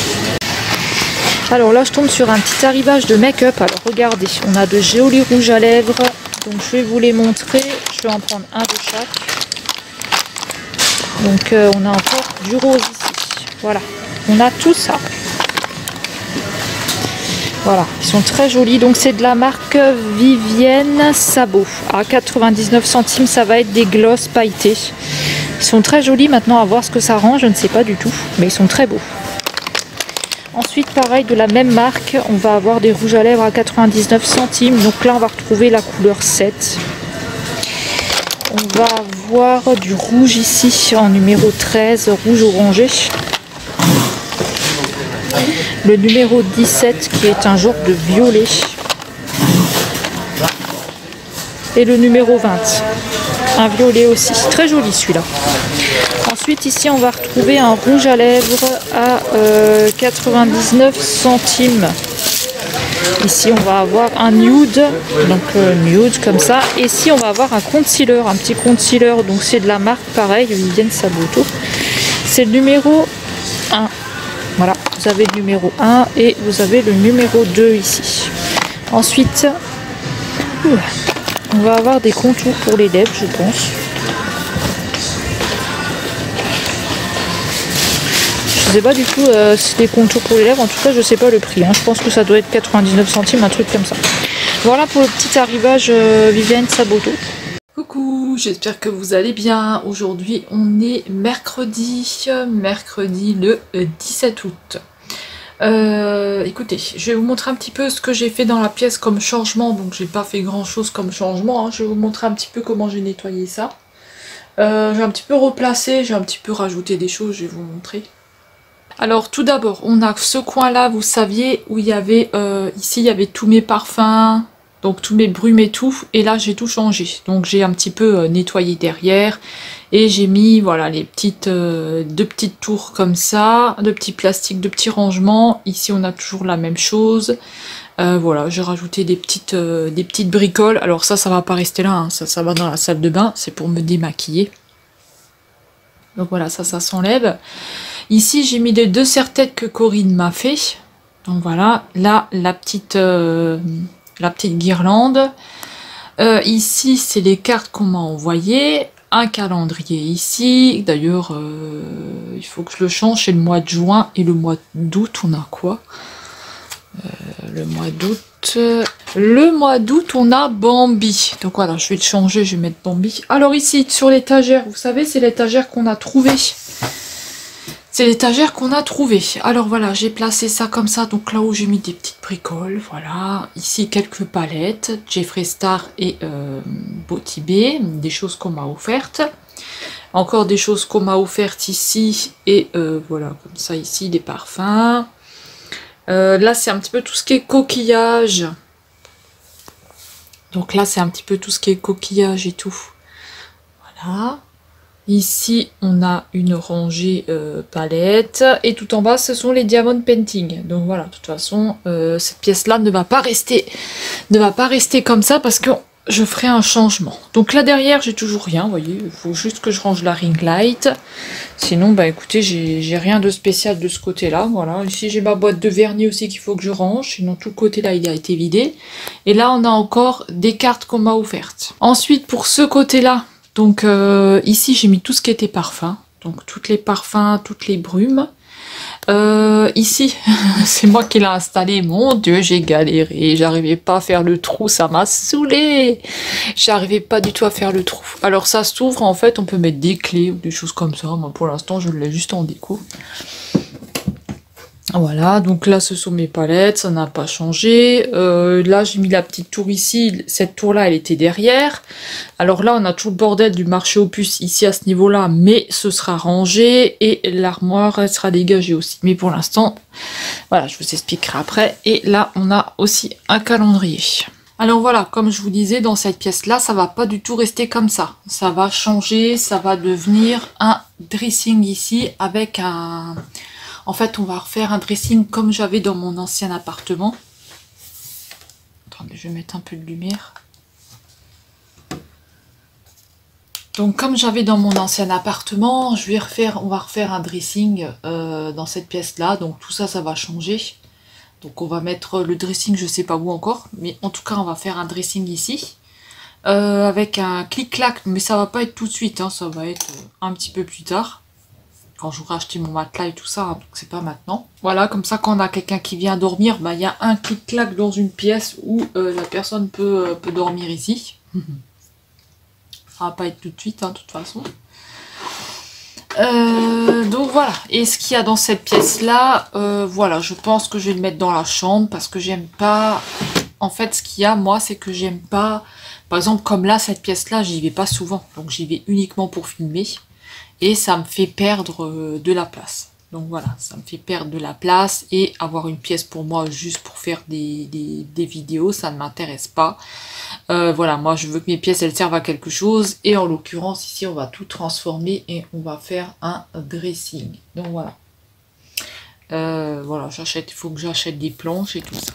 Alors là, je tombe sur un petit arrivage de make-up. Alors regardez, on a de Geoli rouge à lèvres Donc je vais vous les montrer. Je vais en prendre un de chaque. Donc on a encore du rose ici. Voilà, on a tout ça. Voilà, ils sont très jolis. Donc c'est de la marque Vivienne Sabot. À 99 centimes, ça va être des glosses pailletés. Ils sont très jolis. Maintenant, à voir ce que ça rend, je ne sais pas du tout. Mais ils sont très beaux. Ensuite, pareil, de la même marque, on va avoir des rouges à lèvres à 99 centimes. Donc là, on va retrouver la couleur 7. On va avoir du rouge ici en numéro 13, rouge orangé. Le numéro 17 qui est un genre de violet. Et le numéro 20, un violet aussi. Très joli celui-là. Ensuite ici on va retrouver un rouge à lèvres à 99 centimes. Ici on va avoir un nude, donc nude comme ça. Et ici on va avoir un concealer, un petit concealer. Donc c'est de la marque pareil, Vivienne Sabot. C'est le numéro 1. Voilà, vous avez le numéro 1 et vous avez le numéro 2 ici. Ensuite, on va avoir des contours pour les lèvres, je pense. Je sais pas du tout si c'est des contours pour les lèvres, en tout cas je sais pas le prix. Hein. Je pense que ça doit être 99 centimes, un truc comme ça. Voilà pour le petit arrivage Vivienne Sabot. Coucou, j'espère que vous allez bien. Aujourd'hui on est mercredi le 17 août. Écoutez, je vais vous montrer un petit peu ce que j'ai fait dans la pièce comme changement. Donc j'ai pas fait grand chose comme changement, hein. Je vais vous montrer un petit peu comment j'ai nettoyé ça. J'ai un petit peu replacé, j'ai un petit peu rajouté des choses, je vais vous montrer. Alors tout d'abord, on a ce coin là, vous saviez, où il y avait, ici il y avait tous mes parfums, donc tous mes brumes et tout, et là j'ai tout changé. Donc j'ai un petit peu nettoyé derrière, et j'ai mis, voilà, les petites, deux petites tours comme ça, de petits plastiques, de petits rangements. Ici on a toujours la même chose. Voilà, j'ai rajouté des petites bricoles. Alors ça va pas rester là, hein. Ça va dans la salle de bain, c'est pour me démaquiller. Donc voilà, ça s'enlève. Ici, j'ai mis les 2 serre-têtes que Corinne m'a fait. Donc voilà, là, la petite guirlande. Ici, c'est les cartes qu'on m'a envoyées. Un calendrier ici. D'ailleurs, il faut que je le change. C'est le mois de juin et le mois d'août. On a quoi? Le mois d'août, on a Bambi. Donc voilà, je vais le changer, je vais mettre Bambi. Alors ici, sur l'étagère, vous savez, c'est l'étagère qu'on a trouvée. C'est l'étagère qu'on a trouvée. Alors voilà, j'ai placé ça comme ça. Donc là où j'ai mis des petites bricoles, voilà. Ici, quelques palettes, Jeffree Star et Beauty Bay, des choses qu'on m'a offertes. Encore des choses qu'on m'a offertes ici. Et voilà, comme ça ici, des parfums. Là, c'est un petit peu tout ce qui est coquillage. Donc là, c'est un petit peu tout ce qui est coquillage et tout. Voilà. Ici, on a une rangée palette. Et tout en bas, ce sont les Diamond Painting. Donc voilà, de toute façon, cette pièce-là ne va pas rester comme ça parce que je ferai un changement. Donc là derrière, j'ai toujours rien, vous voyez. Il faut juste que je range la ring light. Sinon, bah écoutez, j'ai rien de spécial de ce côté-là. Voilà. Ici, j'ai ma boîte de vernis aussi qu'il faut que je range. Sinon, tout le côté-là, il a été vidé. Et là, on a encore des cartes qu'on m'a offertes. Ensuite, pour ce côté-là, donc ici j'ai mis tout ce qui était parfum, donc tous les parfums, toutes les brumes. Ici, c'est moi qui l'ai installé, mon Dieu, j'ai galéré, j'arrivais pas à faire le trou, ça m'a saoulé. J'arrivais pas du tout à faire le trou. Alors ça s'ouvre, en fait, on peut mettre des clés ou des choses comme ça. Moi pour l'instant, je l'ai juste en déco. Voilà, donc là ce sont mes palettes, ça n'a pas changé. Là j'ai mis la petite tour ici, cette tour là elle était derrière. Alors là on a tout le bordel du marché aux puces ici à ce niveau là, mais ce sera rangé et l'armoire elle sera dégagée aussi. Mais pour l'instant, voilà, je vous expliquerai après. Et là on a aussi un calendrier. Alors voilà, comme je vous disais, dans cette pièce là, ça va pas du tout rester comme ça. Ça va changer, ça va devenir un dressing ici avec un... En fait, on va refaire un dressing comme j'avais dans mon ancien appartement. Attendez, je vais mettre un peu de lumière. Donc, comme j'avais dans mon ancien appartement, on va refaire un dressing dans cette pièce-là. Donc, tout ça, ça va changer. Donc, on va mettre le dressing, je sais pas où encore. Mais en tout cas, on va faire un dressing ici. avec un clic-clac, mais ça va pas être tout de suite, hein, ça va être un petit peu plus tard. Quand j'aurai acheté mon matelas et tout ça, hein, donc c'est pas maintenant. Voilà, comme ça, quand on a quelqu'un qui vient dormir, bah, il y a un clic-clac dans une pièce où la personne peut dormir ici. Ça va pas être tout de suite, hein, de toute façon. Donc voilà, et ce qu'il y a dans cette pièce-là, voilà, je pense que je vais le mettre dans la chambre parce que j'aime pas... En fait, ce qu'il y a, moi, c'est que j'aime pas... Par exemple, comme là, cette pièce-là, j'y vais pas souvent, donc j'y vais uniquement pour filmer. Et ça me fait perdre de la place. Donc voilà, ça me fait perdre de la place et avoir une pièce pour moi juste pour faire des vidéos, ça ne m'intéresse pas. Voilà, moi je veux que mes pièces elles servent à quelque chose et en l'occurrence ici on va tout transformer et on va faire un dressing. Donc voilà. Voilà, il faut que j'achète des planches et tout ça.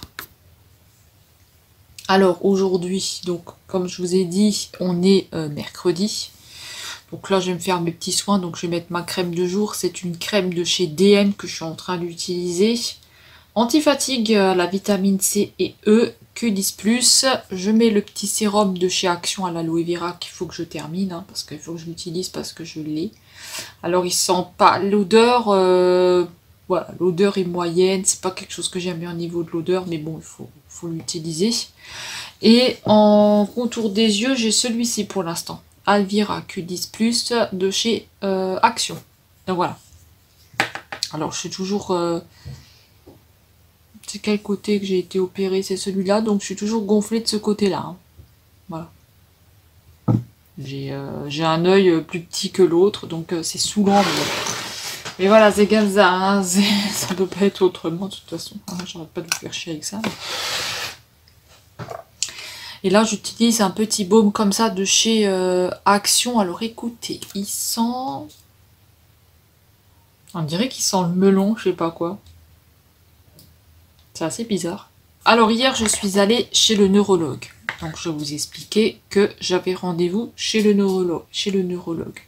Alors aujourd'hui, donc comme je vous ai dit, on est mercredi. Donc là, je vais me faire mes petits soins. Donc je vais mettre ma crème de jour. C'est une crème de chez DM que je suis en train d'utiliser. Anti-fatigue, la vitamine C et E, Q10+. Je mets le petit sérum de chez Action à l'aloe vera qu'il faut que je termine. Hein, parce qu'il faut que je l'utilise parce que je l'ai. Alors il sent pas l'odeur. Voilà, l'odeur est moyenne. C'est pas quelque chose que j'aime bien au niveau de l'odeur. Mais bon, il faut l'utiliser. Et en contour des yeux, j'ai celui-ci pour l'instant. Alvira Q10+, de chez Action. Donc voilà. Alors je suis toujours... c'est quel côté que j'ai été opérée? C'est celui-là. Donc je suis toujours gonflée de ce côté-là. Hein. Voilà. J'ai un œil plus petit que l'autre. Donc c'est saoulant. Mais voilà, c'est comme ça. Hein. Ça peut pas être autrement de toute façon. J'arrête pas de vous faire chier avec ça. Mais... Et là, j'utilise un petit baume comme ça de chez Action. Alors écoutez, il sent... On dirait qu'il sent le melon, je sais pas quoi. C'est assez bizarre. Alors hier, je suis allée chez le neurologue. Donc je vous expliquais que j'avais rendez-vous chez le neurologue.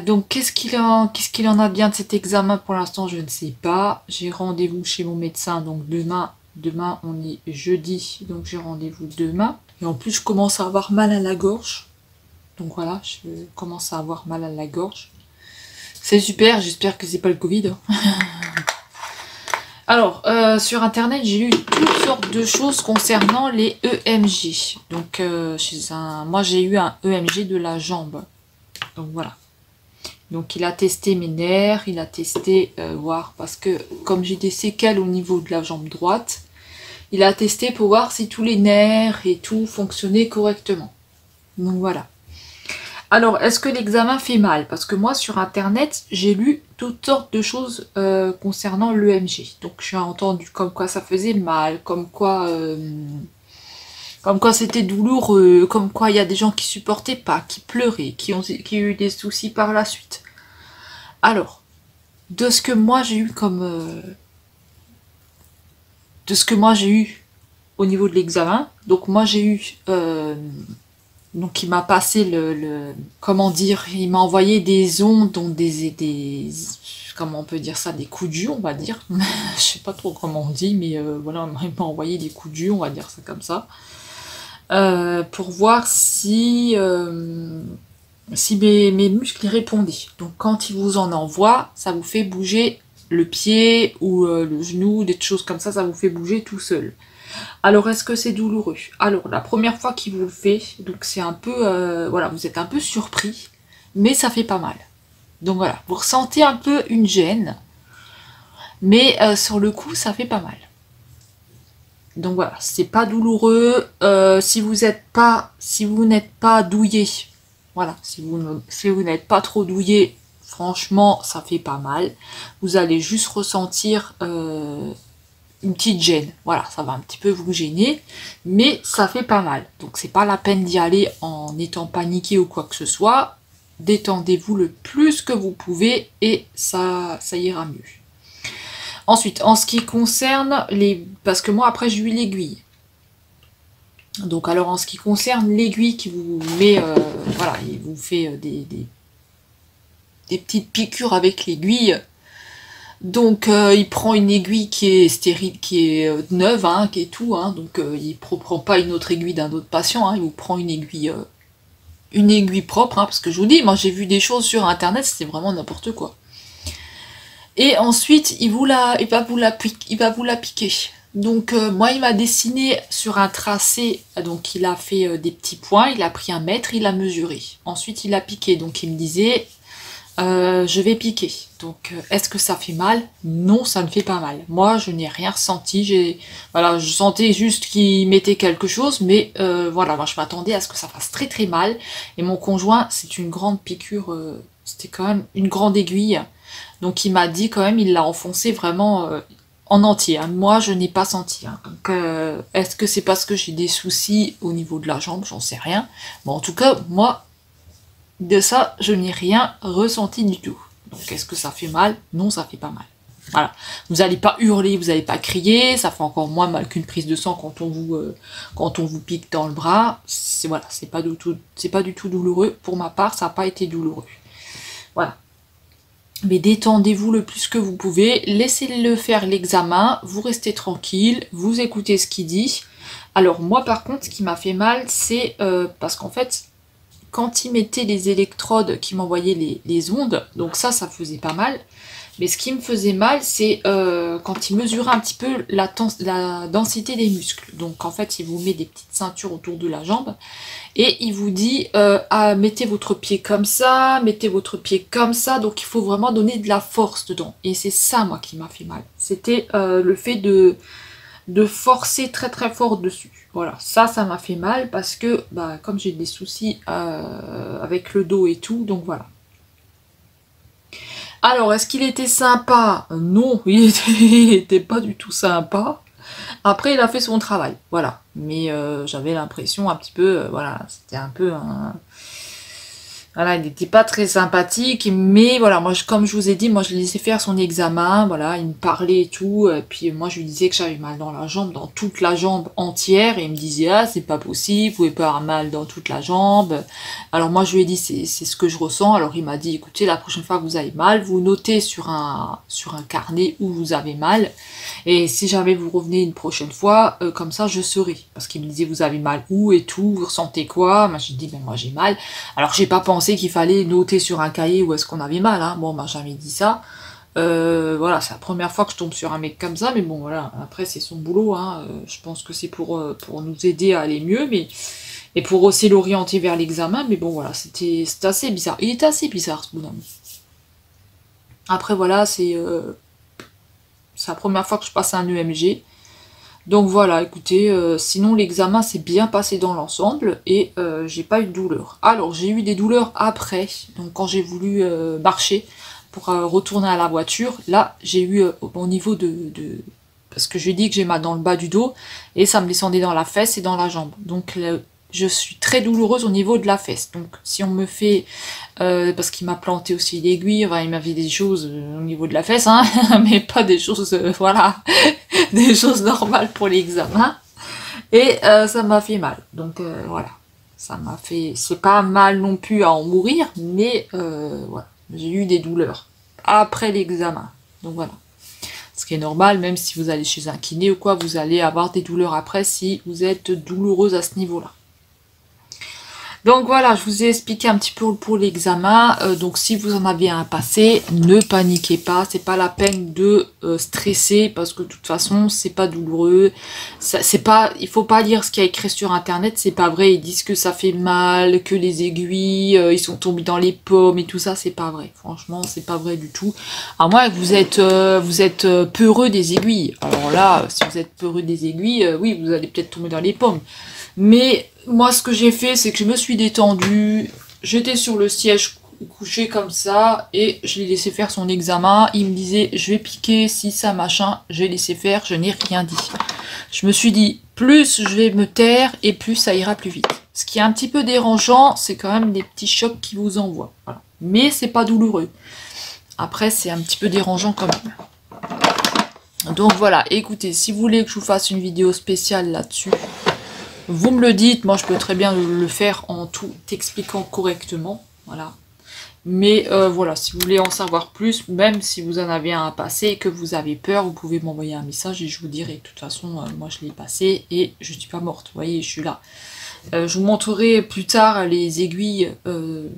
Donc qu'est-ce qu'il en a bien de cet examen pour l'instant, je ne sais pas. J'ai rendez-vous chez mon médecin, donc demain... Demain, on est jeudi, donc j'ai rendez-vous demain. Et en plus, je commence à avoir mal à la gorge. Donc voilà, je commence à avoir mal à la gorge. C'est super, j'espère que c'est pas le Covid. Alors, sur Internet, j'ai lu toutes sortes de choses concernant les EMG. Donc, moi, j'ai eu un EMG de la jambe. Donc voilà. Donc il a testé mes nerfs, il a testé, voir, parce que comme j'ai des séquelles au niveau de la jambe droite, il a testé pour voir si tous les nerfs et tout fonctionnaient correctement. Donc voilà. Alors, est-ce que l'examen fait mal? Parce que moi, sur Internet, j'ai lu toutes sortes de choses concernant l'EMG. Donc j'ai entendu comme quoi ça faisait mal, comme quoi c'était douloureux, comme quoi il y a des gens qui supportaient pas, qui pleuraient, qui ont eu des soucis par la suite. Alors, de ce que moi j'ai eu comme... de ce que moi j'ai eu au niveau de l'examen, donc moi j'ai eu... donc il m'a passé comment dire, il m'a envoyé des ondes, donc des comment on peut dire ça, des coups de jus, on va dire. Je sais pas trop comment on dit, mais voilà, il m'a envoyé des coups de jus, on va dire ça comme ça. Pour voir si mes muscles y répondaient. Donc quand il vous en envoie, ça vous fait bouger le pied ou le genou, des choses comme ça vous fait bouger tout seul. Alors est-ce que c'est douloureux? Alors la première fois qu'il vous le fait, donc c'est un peu, voilà, vous êtes un peu surpris, mais ça fait pas mal. Donc voilà, vous ressentez un peu une gêne, mais sur le coup ça fait pas mal. Donc voilà, c'est pas douloureux. Si vous n'êtes pas douillé, voilà, si vous n'êtes pas trop douillé, franchement, ça fait pas mal. Vous allez juste ressentir une petite gêne. Voilà, ça va un petit peu vous gêner, mais ça fait pas mal. Donc c'est pas la peine d'y aller en étant paniqué ou quoi que ce soit. Détendez-vous le plus que vous pouvez et ça ira mieux. Ensuite, en ce qui concerne les... Parce que moi, après, j'ai eu l'aiguille. Donc, alors, en ce qui concerne l'aiguille qui vous met... voilà, il vous fait des petites piqûres avec l'aiguille. Donc il prend une aiguille qui est stérile, qui est neuve, hein, qui est tout, hein, donc il ne prend pas une autre aiguille d'un autre patient, hein, il vous prend une aiguille propre, hein, parce que je vous dis, moi j'ai vu des choses sur internet, c'était vraiment n'importe quoi. Et ensuite il va vous la piquer. Donc moi il m'a dessiné sur un tracé, donc il a fait des petits points, il a pris 1 mètre, il a mesuré. Ensuite il a piqué, donc il me disait je vais piquer. Donc est-ce que ça fait mal? Non, ça ne fait pas mal. Moi je n'ai rien ressenti, voilà, je sentais juste qu'il mettait quelque chose, mais voilà, moi je m'attendais à ce que ça fasse très très mal. Et mon conjoint, c'est une grande piqûre, c'était quand même une grande aiguille. Donc il m'a dit quand même, il l'a enfoncé vraiment en entier, hein. Moi je n'ai pas senti, hein. Donc est-ce que c'est parce que j'ai des soucis au niveau de la jambe? J'en sais rien. Bon, en tout cas moi de ça je n'ai rien ressenti du tout. Donc est-ce que ça fait mal? Non, ça fait pas mal. Voilà, vous n'allez pas hurler, vous n'allez pas crier, ça fait encore moins mal qu'une prise de sang quand on vous pique dans le bras. Voilà, c'est pas du tout douloureux. Pour ma part, ça n'a pas été douloureux. Voilà. Mais détendez-vous le plus que vous pouvez, laissez-le faire l'examen, vous restez tranquille, vous écoutez ce qu'il dit. Alors moi par contre, ce qui m'a fait mal, c'est parce qu'en fait, quand il mettait les électrodes, qui m'envoyaient les ondes, donc ça faisait pas mal. Mais ce qui me faisait mal, c'est quand il mesurait un petit peu la densité des muscles. Donc en fait, il vous met des petites ceintures autour de la jambe et il vous dit mettez votre pied comme ça, mettez votre pied comme ça. Donc il faut vraiment donner de la force dedans. Et c'est ça, moi, qui m'a fait mal. C'était le fait de forcer très très fort dessus. Voilà, ça m'a fait mal parce que comme j'ai des soucis avec le dos et tout, donc voilà. Alors, est-ce qu'il était sympa? Non, il était pas du tout sympa. Après, il a fait son travail, voilà. Mais j'avais l'impression un petit peu, voilà, c'était un peu un... Voilà, il n'était pas très sympathique, mais voilà, moi, comme je vous ai dit, moi, je l'ai laissé faire son examen, voilà, il me parlait et tout, et puis moi, je lui disais que j'avais mal dans la jambe, dans toute la jambe entière, et il me disait, ah, c'est pas possible, vous pouvez pas avoir mal dans toute la jambe. Alors moi, je lui ai dit, c'est ce que je ressens. Alors il m'a dit, écoutez, la prochaine fois que vous avez mal, vous notez sur un carnet où vous avez mal, et si jamais vous revenez une prochaine fois, comme ça, je saurai. Parce qu'il me disait, vous avez mal où et tout, vous ressentez quoi? Moi, j'ai dit, ben moi, j'ai mal. Alors j'ai pas pensé qu'il fallait noter sur un cahier où est-ce qu'on avait mal, hein. Bon, jamais dit ça. Voilà, c'est la première fois que je tombe sur un mec comme ça, mais bon, voilà, après c'est son boulot, hein. Je pense que c'est pour nous aider à aller mieux, et pour aussi l'orienter vers l'examen, mais bon, voilà, c'était assez bizarre. Il était assez bizarre, ce bonhomme. Après, voilà, c'est la première fois que je passe un EMG. Donc voilà, écoutez, sinon l'examen s'est bien passé dans l'ensemble et j'ai pas eu de douleur. Alors j'ai eu des douleurs après, donc quand j'ai voulu marcher pour retourner à la voiture, là j'ai eu au niveau parce que je lui ai dit que j'ai mal dans le bas du dos et ça me descendait dans la fesse et dans la jambe. Donc je suis très douloureuse au niveau de la fesse. Donc si on me fait, parce qu'il m'a planté aussi l'aiguille, enfin, il m'avait des choses au niveau de la fesse, hein, mais pas des choses, voilà, des choses normales pour l'examen. Et ça m'a fait mal. Donc voilà, ça m'a fait, c'est pas mal non plus à en mourir, mais voilà, j'ai eu des douleurs après l'examen. Donc voilà. Ce qui est normal, même si vous allez chez un kiné ou quoi, vous allez avoir des douleurs après si vous êtes douloureuse à ce niveau-là. Donc voilà, je vous ai expliqué un petit peu pour l'examen. Donc si vous en avez un passé, ne paniquez pas. C'est pas la peine de stresser parce que de toute façon, c'est pas douloureux. Il faut pas lire ce qu'il y a écrit sur internet. C'est pas vrai. Ils disent que ça fait mal, que les aiguilles, ils sont tombés dans les pommes et tout ça. C'est pas vrai. Franchement, c'est pas vrai du tout. À moins que vous êtes peureux des aiguilles. Alors là, si vous êtes peureux des aiguilles, oui, vous allez peut-être tomber dans les pommes. Mais moi, ce que j'ai fait, c'est que je me suis détendue, j'étais sur le siège couché comme ça, et je l'ai laissé faire son examen. Il me disait, je vais piquer, si ça, machin, j'ai laissé faire, je n'ai rien dit. Je me suis dit, plus je vais me taire, et plus ça ira plus vite. Ce qui est un petit peu dérangeant, c'est quand même des petits chocs qui vous envoient. Voilà. Mais c'est pas douloureux. Après, c'est un petit peu dérangeant quand même. Donc voilà, écoutez, si vous voulez que je vous fasse une vidéo spéciale là-dessus, vous me le dites, moi je peux très bien le faire en tout expliquant correctement, voilà. Mais voilà, si vous voulez en savoir plus, même si vous en avez un à passer et que vous avez peur, vous pouvez m'envoyer un message et je vous dirai. De toute façon, moi je l'ai passé et je suis pas morte. Vous voyez, je suis là. Je vous montrerai plus tard les aiguilles,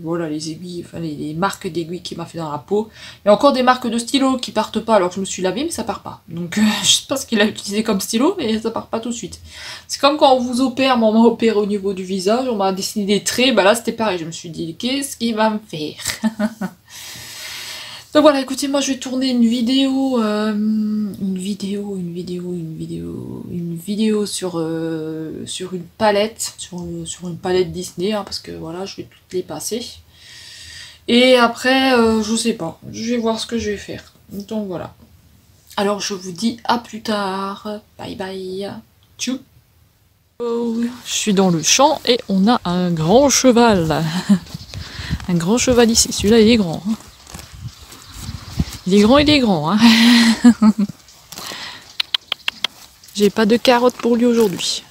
voilà les aiguilles, enfin les marques d'aiguilles qu'il m'a fait dans la peau. Il y a encore des marques de stylo qui partent pas alors que je me suis lavé mais ça part pas. Donc je sais pas ce qu'il a utilisé comme stylo mais ça part pas tout de suite. C'est comme quand on vous opère, on m'a opéré au niveau du visage, on m'a dessiné des traits, bah là c'était pareil, je me suis dit qu'est-ce qu'il va me faire. Donc voilà, écoutez, moi je vais tourner une vidéo sur une palette, sur une palette Disney, hein, parce que voilà, je vais toutes les passer. Et après, je sais pas, je vais voir ce que je vais faire. Donc voilà. Alors je vous dis à plus tard. Bye bye. Tchou. Je suis dans le champ et on a un grand cheval. Un grand cheval ici, celui-là il est grand. Hein. Il est grand, hein. J'ai pas de carottes pour lui aujourd'hui.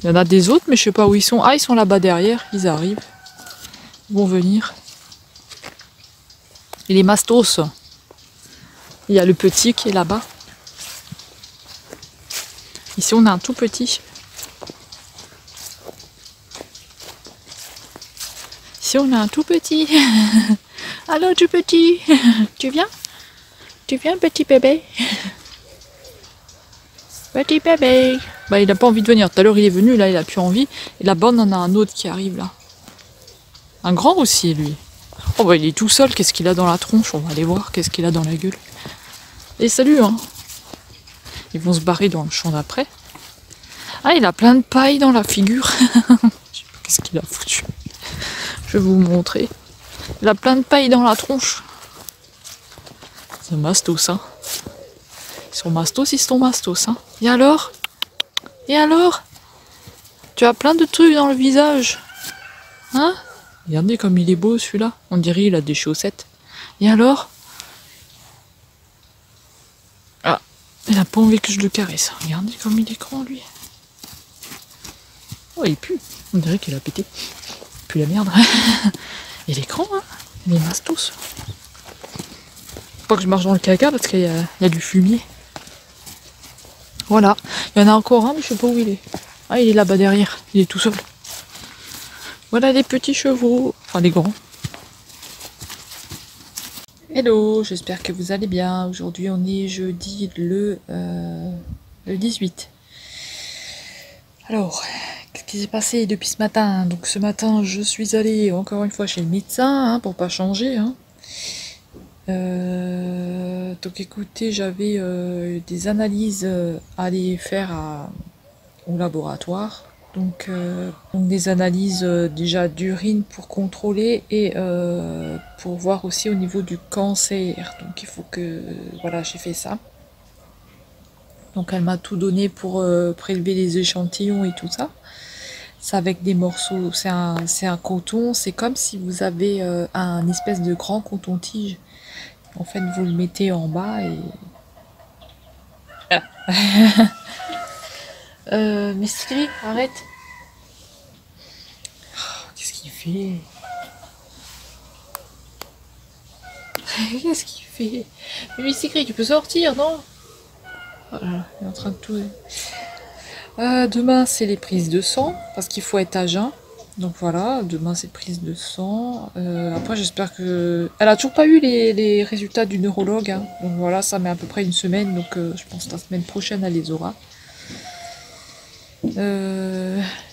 Il y en a des autres, mais je sais pas où ils sont. Ah, ils sont là-bas derrière, ils arrivent. Ils vont venir. Et les mastos. Il y a le petit qui est là-bas. Ici, on a un tout petit. Ici, on a un tout petit. Allô, tout petit. Tu viens? Tu viens, petit bébé? Petit bébé. Bah, il n'a pas envie de venir. Tout à l'heure, il est venu. Là, il a plus envie. Et là-bas, on en a un autre qui arrive, là. Un grand aussi, lui. Oh, bah, il est tout seul. Qu'est-ce qu'il a dans la tronche? On va aller voir. Qu'est-ce qu'il a dans la gueule. Et salut, hein. Ils vont se barrer dans le champ d'après. Ah, il a plein de paille dans la figure. Je sais pas qu'est-ce qu'il a foutu. Je vais vous montrer. Il a plein de paille dans la tronche. C'est mastos, hein. Ils sont mastos, ils sont mastos, hein. Et alors? Et alors? Tu as plein de trucs dans le visage. Hein? Regardez comme il est beau celui-là. On dirait il a des chaussettes. Et alors? Ah, il a pas envie que je le caresse. Regardez comme il est grand lui. Oh, il pue. On dirait qu'il a pété. Il pue la merde. Il est grand, hein. Il est mastos. Faut pas que je marche dans le caca parce qu'il y a du fumier. Voilà. Il y en a encore un, mais je sais pas où il est. Ah, il est là-bas derrière. Il est tout seul. Voilà les petits chevaux. Enfin, les grands. Hello, j'espère que vous allez bien. Aujourd'hui, on est jeudi le 18. Alors, qu'est-ce qui s'est passé depuis ce matin? Donc ce matin, je suis allée encore une fois chez le médecin, hein, pour pas changer. Hein. Donc écoutez, j'avais des analyses à aller faire au laboratoire. Donc des analyses déjà d'urine pour contrôler et pour voir aussi au niveau du cancer. Donc il faut que... Voilà, j'ai fait ça. Donc elle m'a tout donné pour prélever les échantillons et tout ça. C'est avec des morceaux, c'est un coton, c'est comme si vous avez un espèce de grand coton-tige. En fait, vous le mettez en bas et... Mystigri, arrête. Oh, qu'est-ce qu'il fait? Qu'est-ce qu'il fait? Mais Mystigri, tu peux sortir, non? Voilà, il est en train de tout... demain, c'est les prises de sang, parce qu'il faut être à jeun. Donc voilà, demain, c'est prise de sang. Après, j'espère que... Elle a toujours pas eu les résultats du neurologue. Hein. Donc voilà, ça met à peu près une semaine. Donc je pense que la semaine prochaine, elle les aura.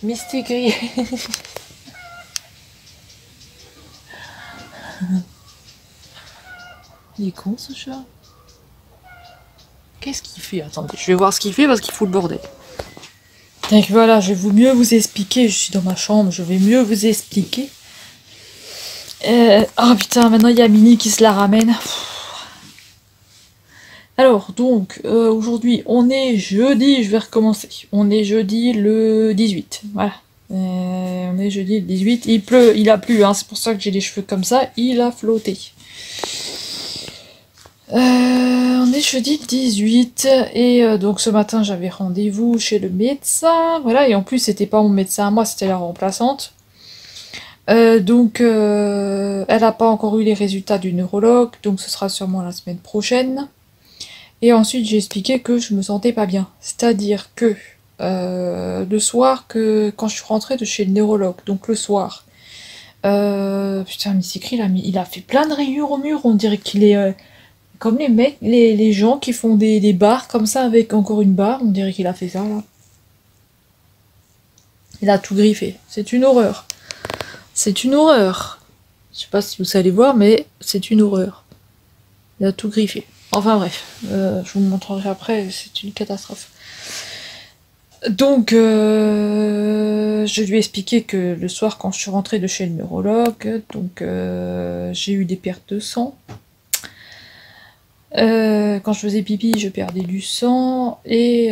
Mystigri. Il est con, ce chat. Qu'est-ce qu'il fait? Attendez, je vais voir ce qu'il fait parce qu'il fout le bordel. Donc voilà, je vais mieux vous expliquer. Je suis dans ma chambre, je vais mieux vous expliquer. Oh putain, maintenant il y a Mini qui se la ramène. Alors, donc, aujourd'hui, on est jeudi, je vais recommencer. On est jeudi le 18, voilà. On est jeudi le 18, il pleut, il a plu, hein, c'est pour ça que j'ai les cheveux comme ça, il a flotté. On est jeudi 18 et donc ce matin j'avais rendez-vous chez le médecin, voilà, et en plus c'était pas mon médecin à moi, c'était la remplaçante. Elle n'a pas encore eu les résultats du neurologue, donc ce sera sûrement la semaine prochaine. Et ensuite, j'ai expliqué que je me sentais pas bien. C'est-à-dire que le soir, quand je suis rentrée de chez le neurologue, donc le soir, putain, Miss Écrit, il a fait plein de rayures au mur. On dirait qu'il est comme les mecs, les gens qui font des barres comme ça avec encore une barre. On dirait qu'il a fait ça là. Il a tout griffé. C'est une horreur. C'est une horreur. Je sais pas si vous allez voir, mais c'est une horreur. Il a tout griffé. Enfin bref, je vous montrerai après, c'est une catastrophe. Donc, je lui ai expliqué que le soir, quand je suis rentrée de chez le neurologue, donc j'ai eu des pertes de sang. Quand je faisais pipi, je perdais du sang, et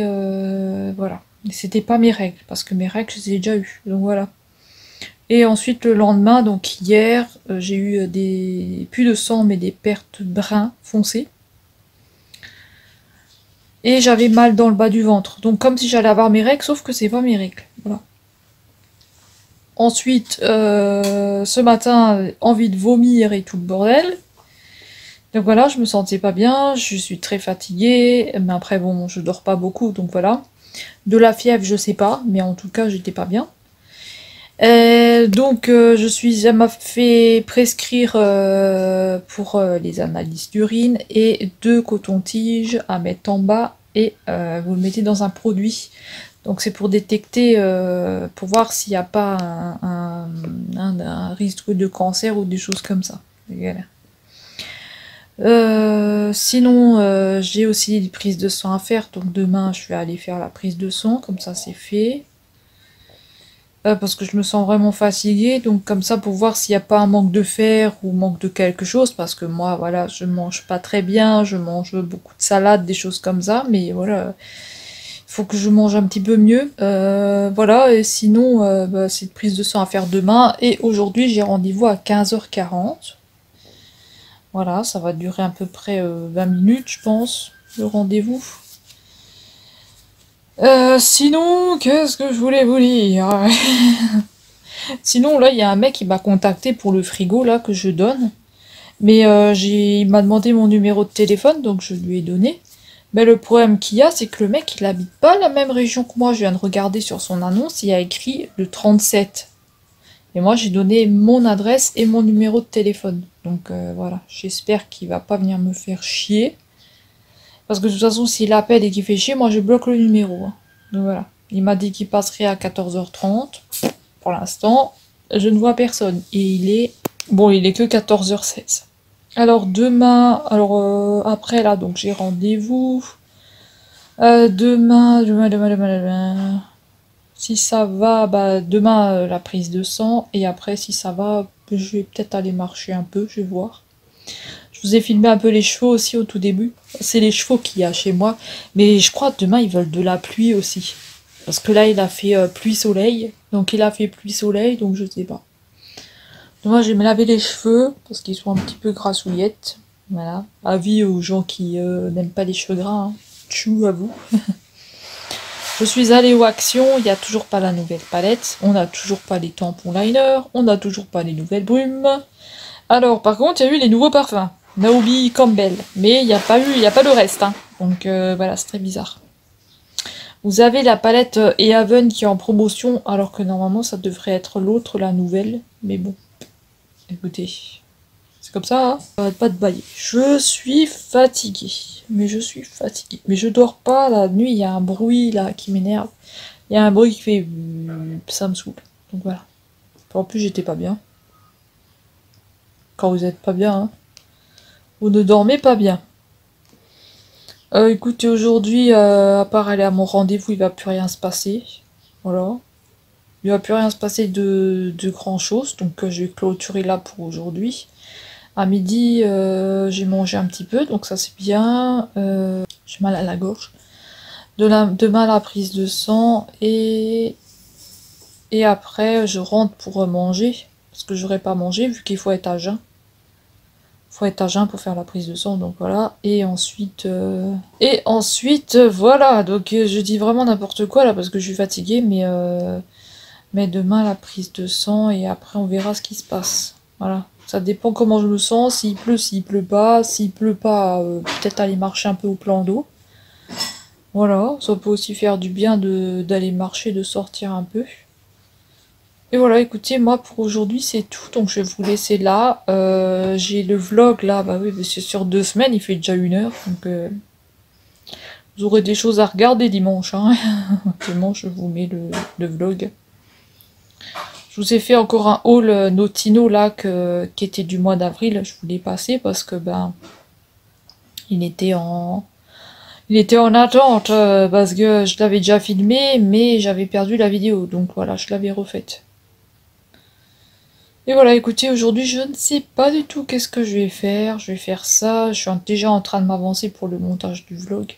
voilà. C'était pas mes règles, parce que mes règles, je les ai déjà eues, donc voilà. Et ensuite, le lendemain, donc hier, j'ai eu plus de sang, mais des pertes brun foncé. Et j'avais mal dans le bas du ventre. Donc comme si j'allais avoir mes règles, sauf que c'est pas mes règles. Voilà. Ensuite, ce matin, envie de vomir et tout le bordel. Donc voilà, je me sentais pas bien, je suis très fatiguée, mais après bon, je dors pas beaucoup, donc voilà. De la fièvre, je sais pas, mais en tout cas, j'étais pas bien. Donc elle m'a fait prescrire pour les analyses d'urine et 2 cotons-tiges à mettre en bas et vous le mettez dans un produit. Donc c'est pour détecter, pour voir s'il n'y a pas un risque de cancer ou des choses comme ça. Sinon j'ai aussi des prises de sang à faire, donc demain je vais aller faire la prise de sang, comme ça c'est fait. Parce que je me sens vraiment fatiguée, donc comme ça pour voir s'il n'y a pas un manque de fer ou manque de quelque chose, parce que moi voilà, je mange pas très bien, je mange beaucoup de salade, des choses comme ça, mais voilà, il faut que je mange un petit peu mieux. Voilà, et sinon c'est une prise de sang à faire demain, et aujourd'hui j'ai rendez-vous à 15h40. Voilà, ça va durer à peu près 20 minutes je pense, le rendez-vous. Sinon, qu'est-ce que je voulais vous dire? Sinon, là, il y a un mec qui m'a contacté pour le frigo, là, que je donne. Mais il m'a demandé mon numéro de téléphone, donc je lui ai donné. Mais le problème qu'il y a, c'est que le mec, il habite pas la même région que moi. Je viens de regarder sur son annonce, il y a écrit le 37. Et moi, j'ai donné mon adresse et mon numéro de téléphone. Donc voilà, j'espère qu'il va pas venir me faire chier. Parce que de toute façon, s'il appelle et qu'il fait chier, moi je bloque le numéro. Hein. Donc voilà. Il m'a dit qu'il passerait à 14h30. Pour l'instant, je ne vois personne. Et il est... Bon, il est que 14h16. Alors demain... après là, donc j'ai rendez-vous. Demain... Si ça va, bah demain la prise de sang. Et après, si ça va, je vais peut-être aller marcher un peu, je vais voir. Je vous ai filmé un peu les chevaux aussi au tout début. C'est les chevaux qu'il y a chez moi. Mais je crois que demain, ils veulent de la pluie aussi. Parce que là, il a fait pluie-soleil. Donc il a fait pluie-soleil, donc je sais pas. Moi, je vais me laver les cheveux, parce qu'ils sont un petit peu grassouillettes. Voilà. Avis aux gens qui n'aiment pas les cheveux gras. Hein. Tchou à vous. Je suis allée au Action, il n'y a toujours pas la nouvelle palette. On n'a toujours pas les tampons liner. On n'a toujours pas les nouvelles brumes. Alors, par contre, il y a eu les nouveaux parfums. Naomi Campbell, mais il n'y a pas le reste, hein. Donc voilà, c'est très bizarre. Vous avez la palette Ehaven qui est en promotion, alors que normalement ça devrait être l'autre, la nouvelle, mais bon, écoutez, c'est comme ça, hein. Arrête pas de bailler. Je suis fatiguée, mais je dors pas, la nuit il y a un bruit là qui m'énerve, il y a un bruit qui fait... ça me saoule, donc voilà. En plus j'étais pas bien. Quand vous êtes pas bien, hein. Vous ne dormez pas bien. Écoutez, aujourd'hui, à part aller à mon rendez-vous, il va plus rien se passer. Voilà. Il va plus rien se passer de grand chose. Donc je vais clôturer là pour aujourd'hui. À midi, j'ai mangé un petit peu, donc ça c'est bien. J'ai mal à la gorge. Demain la prise de sang. Et après, je rentre pour manger. Parce que j'aurais pas mangé, vu qu'il faut être à jeun. Faut être à jeun pour faire la prise de sang, donc voilà. Et ensuite, voilà. Donc je dis vraiment n'importe quoi là parce que je suis fatiguée, mais Mais demain, la prise de sang et après, on verra ce qui se passe. Voilà. Ça dépend comment je me sens, s'il pleut pas. S'il pleut pas, peut-être aller marcher un peu au plan d'eau. Voilà, ça peut aussi faire du bien d'aller marcher, de sortir un peu. Et voilà, écoutez, moi pour aujourd'hui c'est tout, donc je vais vous laisser là. J'ai le vlog là, bah oui, c'est sur 2 semaines, il fait déjà 1 heure, donc vous aurez des choses à regarder dimanche. Hein. Dimanche, je vous mets le vlog. Je vous ai fait encore un haul Notino là qui était du mois d'avril, je voulais passer parce que ben il était en attente parce que je l'avais déjà filmé mais j'avais perdu la vidéo, donc voilà, je l'avais refaite. Et voilà, écoutez, aujourd'hui je ne sais pas du tout qu'est-ce que je vais faire. Je vais faire ça, je suis déjà en train de m'avancer pour le montage du vlog.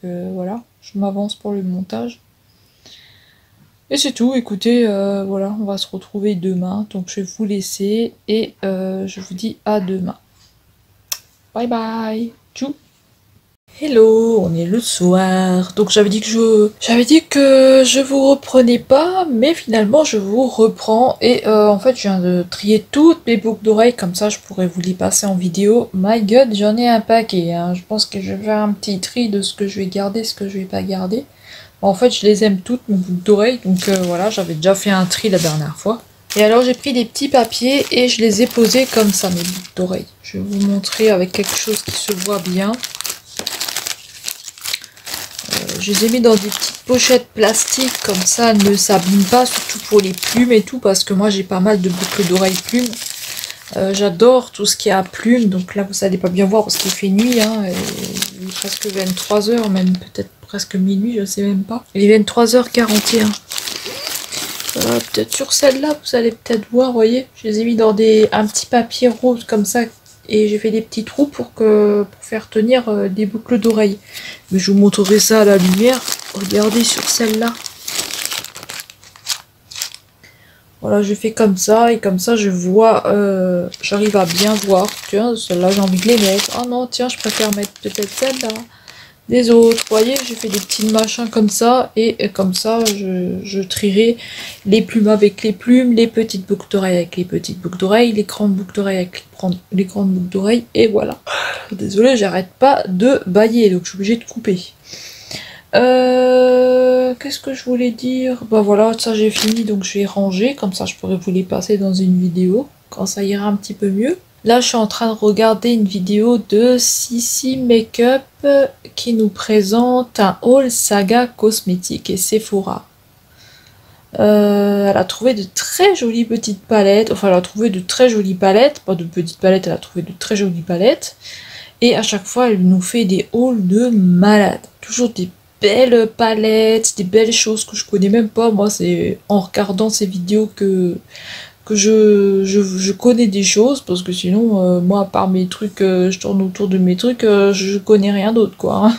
Voilà, je m'avance pour le montage. Et c'est tout, écoutez, voilà, on va se retrouver demain. Donc je vais vous laisser et je vous dis à demain. Bye bye, tchou. Hello, on est le soir. Donc j'avais dit que je vous reprenais pas, mais finalement je vous reprends. Et en fait je viens de trier toutes mes boucles d'oreilles, comme ça je pourrais vous les passer en vidéo. My god, j'en ai un paquet, hein. Je pense que je vais faire un petit tri de ce que je vais garder, ce que je vais pas garder. En fait je les aime toutes, mes boucles d'oreilles, donc voilà, j'avais déjà fait un tri la dernière fois. Et alors j'ai pris des petits papiers et je les ai posés comme ça, mes boucles d'oreilles. Je vais vous montrer avec quelque chose qui se voit bien. Je les ai mis dans des petites pochettes plastiques, comme ça elles ne s'abîment pas, surtout pour les plumes et tout, parce que moi j'ai pas mal de boucles d'oreilles plumes. J'adore tout ce qui est à plumes, donc là vous allez pas bien voir parce qu'il fait nuit, hein, il est presque 23 h, même peut-être presque minuit, je sais même pas. Il est 23h41. Peut-être sur celle-là, vous allez peut-être voir, voyez, je les ai mis dans un petit papier rose comme ça. Et j'ai fait des petits trous pour faire tenir des boucles d'oreilles. Mais je vous montrerai ça à la lumière. Regardez sur celle-là. Voilà, je fais comme ça. Et comme ça, je vois, j'arrive à bien voir. Tiens, celle-là, j'ai envie de les mettre. Ah non, tiens, je préfère mettre peut-être celle-là. Des autres, vous voyez, j'ai fait des petits machins comme ça. Et comme ça, je trierai les plumes avec les plumes, les petites boucles d'oreilles avec les petites boucles d'oreilles, les grandes boucles d'oreilles avec les grandes boucles d'oreilles, et voilà. Désolée, j'arrête pas de bailler, donc je suis obligée de couper. Qu'est-ce que je voulais dire? Bah voilà, ça j'ai fini, donc je vais ranger, comme ça je pourrais vous les passer dans une vidéo, quand ça ira un petit peu mieux. Là, je suis en train de regarder une vidéo de Sissi Makeup qui nous présente un haul Saga Cosmétique et Sephora. Elle a trouvé de très jolies petites palettes. Enfin, elle a trouvé de très jolies palettes. Pas de petites palettes, elle a trouvé de très jolies palettes. Et à chaque fois, elle nous fait des hauls de malade. Toujours des belles palettes, des belles choses que je connais même pas. Moi, c'est en regardant ces vidéos que je connais des choses, parce que sinon, moi, à part mes trucs, je tourne autour de mes trucs, je connais rien d'autre, quoi. Hein.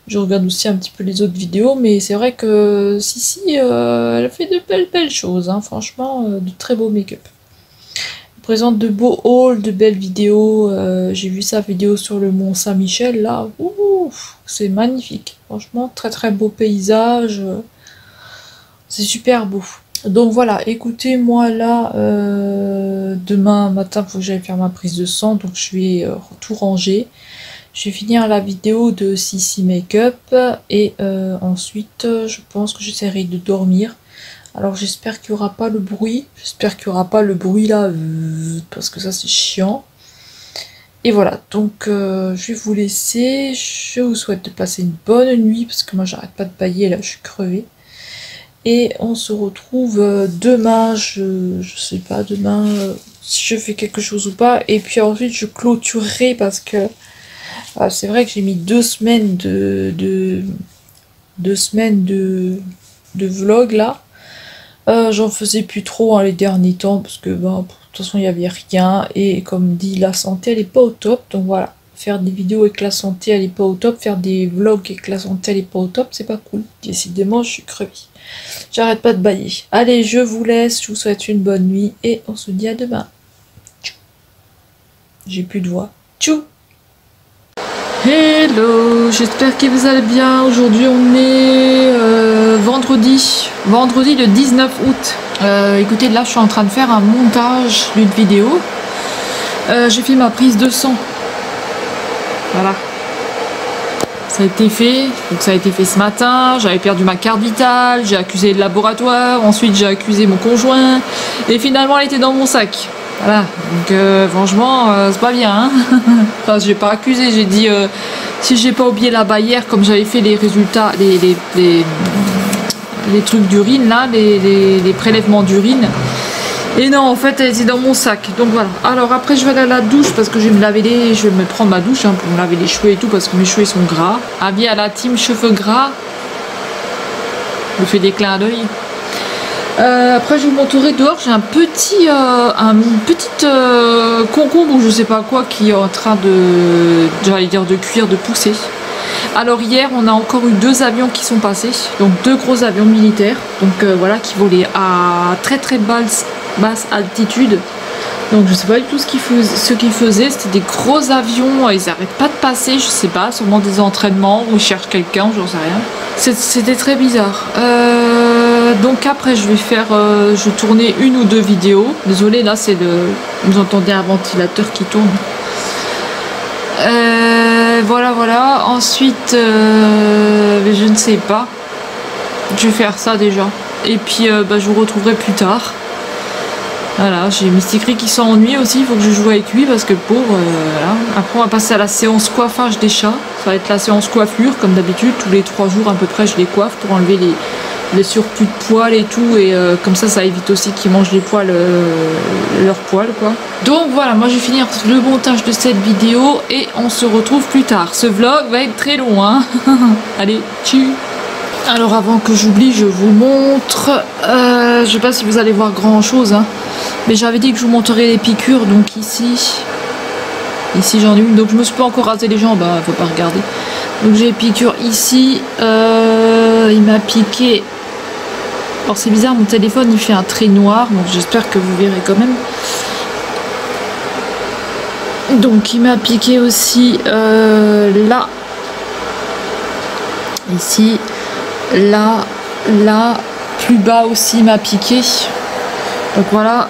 Je regarde aussi un petit peu les autres vidéos, mais c'est vrai que Sissi, elle fait de belles choses, hein, franchement, de très beaux make-up. Elle présente de beaux hauls, de belles vidéos. J'ai vu sa vidéo sur le Mont Saint-Michel, là, c'est magnifique. Franchement, très beau paysage. C'est super beau. Donc voilà, écoutez, moi là, demain matin, il faut que j'aille faire ma prise de sang, donc je vais tout ranger. Je vais finir la vidéo de Sissi Makeup et ensuite, je pense que j'essaierai de dormir. Alors j'espère qu'il n'y aura pas le bruit, là, parce que ça c'est chiant. Et voilà, donc je vais vous laisser, je vous souhaite de passer une bonne nuit, parce que moi j'arrête pas de bailler, là je suis crevée. Et on se retrouve demain, je sais pas, demain, si je fais quelque chose ou pas. Et puis ensuite, je clôturerai parce que c'est vrai que j'ai mis 2 semaines de vlog là. J'en faisais plus trop les derniers temps parce que de toute façon, il n'y avait rien. Et comme dit, la santé, elle est pas au top. Donc voilà, faire des vidéos avec la santé, elle est pas au top. Faire des vlogs avec la santé, elle est pas au top, c'est pas cool. Décidément, je suis crevée. J'arrête pas de bailler. Allez, je vous laisse, je vous souhaite une bonne nuit et on se dit à demain. Tchou. J'ai plus de voix. Tchou. Hello, j'espère que vous allez bien. Aujourd'hui on est vendredi vendredi le 19 août. Écoutez, là je suis en train de faire un montage d'une vidéo. J'ai fait ma prise de sang. Voilà. Ça a été fait, donc ça a été fait ce matin. J'avais perdu ma carte vitale, j'ai accusé le laboratoire, ensuite j'ai accusé mon conjoint, et finalement elle était dans mon sac. Voilà, donc franchement, c'est pas bien. Hein. Enfin, j'ai pas accusé, j'ai dit si j'ai pas oublié la barrière, comme j'avais fait les résultats, les trucs d'urine là, les prélèvements d'urine. Et non, en fait, elle était dans mon sac. Donc voilà. Alors après, je vais aller à la douche parce que je vais me laver je vais me prendre ma douche pour me laver les cheveux et tout parce que mes cheveux ils sont gras. Avis à la team cheveux gras. Je fais des clins d'œil. Après, je vais vous montrer dehors. J'ai un petit concombre ou je sais pas quoi qui est en train j'allais dire de cuire, de pousser. Alors hier, on a encore eu 2 avions qui sont passés, donc 2 gros avions militaires, donc voilà, qui volaient à très basse altitude. Donc je sais pas du tout ce qu'ils faisaient, c'était des gros avions, ils n'arrêtent pas de passer, je sais pas, sûrement des entraînements ou ils cherchent quelqu'un, j'en sais rien. C'était très bizarre. Donc après je vais tourner 1 ou 2 vidéos. Désolée, là c'est vous entendez un ventilateur qui tourne. Voilà. Ensuite, je ne sais pas. Je vais faire ça déjà. Et puis, je vous retrouverai plus tard. Voilà, j'ai Mysticry qui s'ennuie aussi. Il faut que je joue avec lui parce que pauvre. Voilà. Après, on va passer à la séance coiffage des chats. Ça va être la séance coiffure, comme d'habitude. Tous les 3 jours à peu près, je les coiffe pour enlever les surplus de poils et tout. Et comme ça évite aussi qu'ils mangent les poils, leurs poils, quoi. Donc voilà, moi je vais finir le montage de cette vidéo et on se retrouve plus tard. Ce vlog va être très long, hein. Allez, tchuss. Alors avant que j'oublie, je vous montre. Je sais pas si vous allez voir grand chose, hein. Mais j'avais dit que je vous montrerai les piqûres, donc ici j'en ai une. Donc je me suis pas encore rasé les jambes, hein, faut pas regarder. Donc j'ai piqûre ici. Il m'a piqué. Alors c'est bizarre, mon téléphone il fait un trait noir, donc j'espère que vous verrez quand même. Donc il m'a piqué aussi là, ici, là, plus bas aussi il m'a piqué. Donc voilà.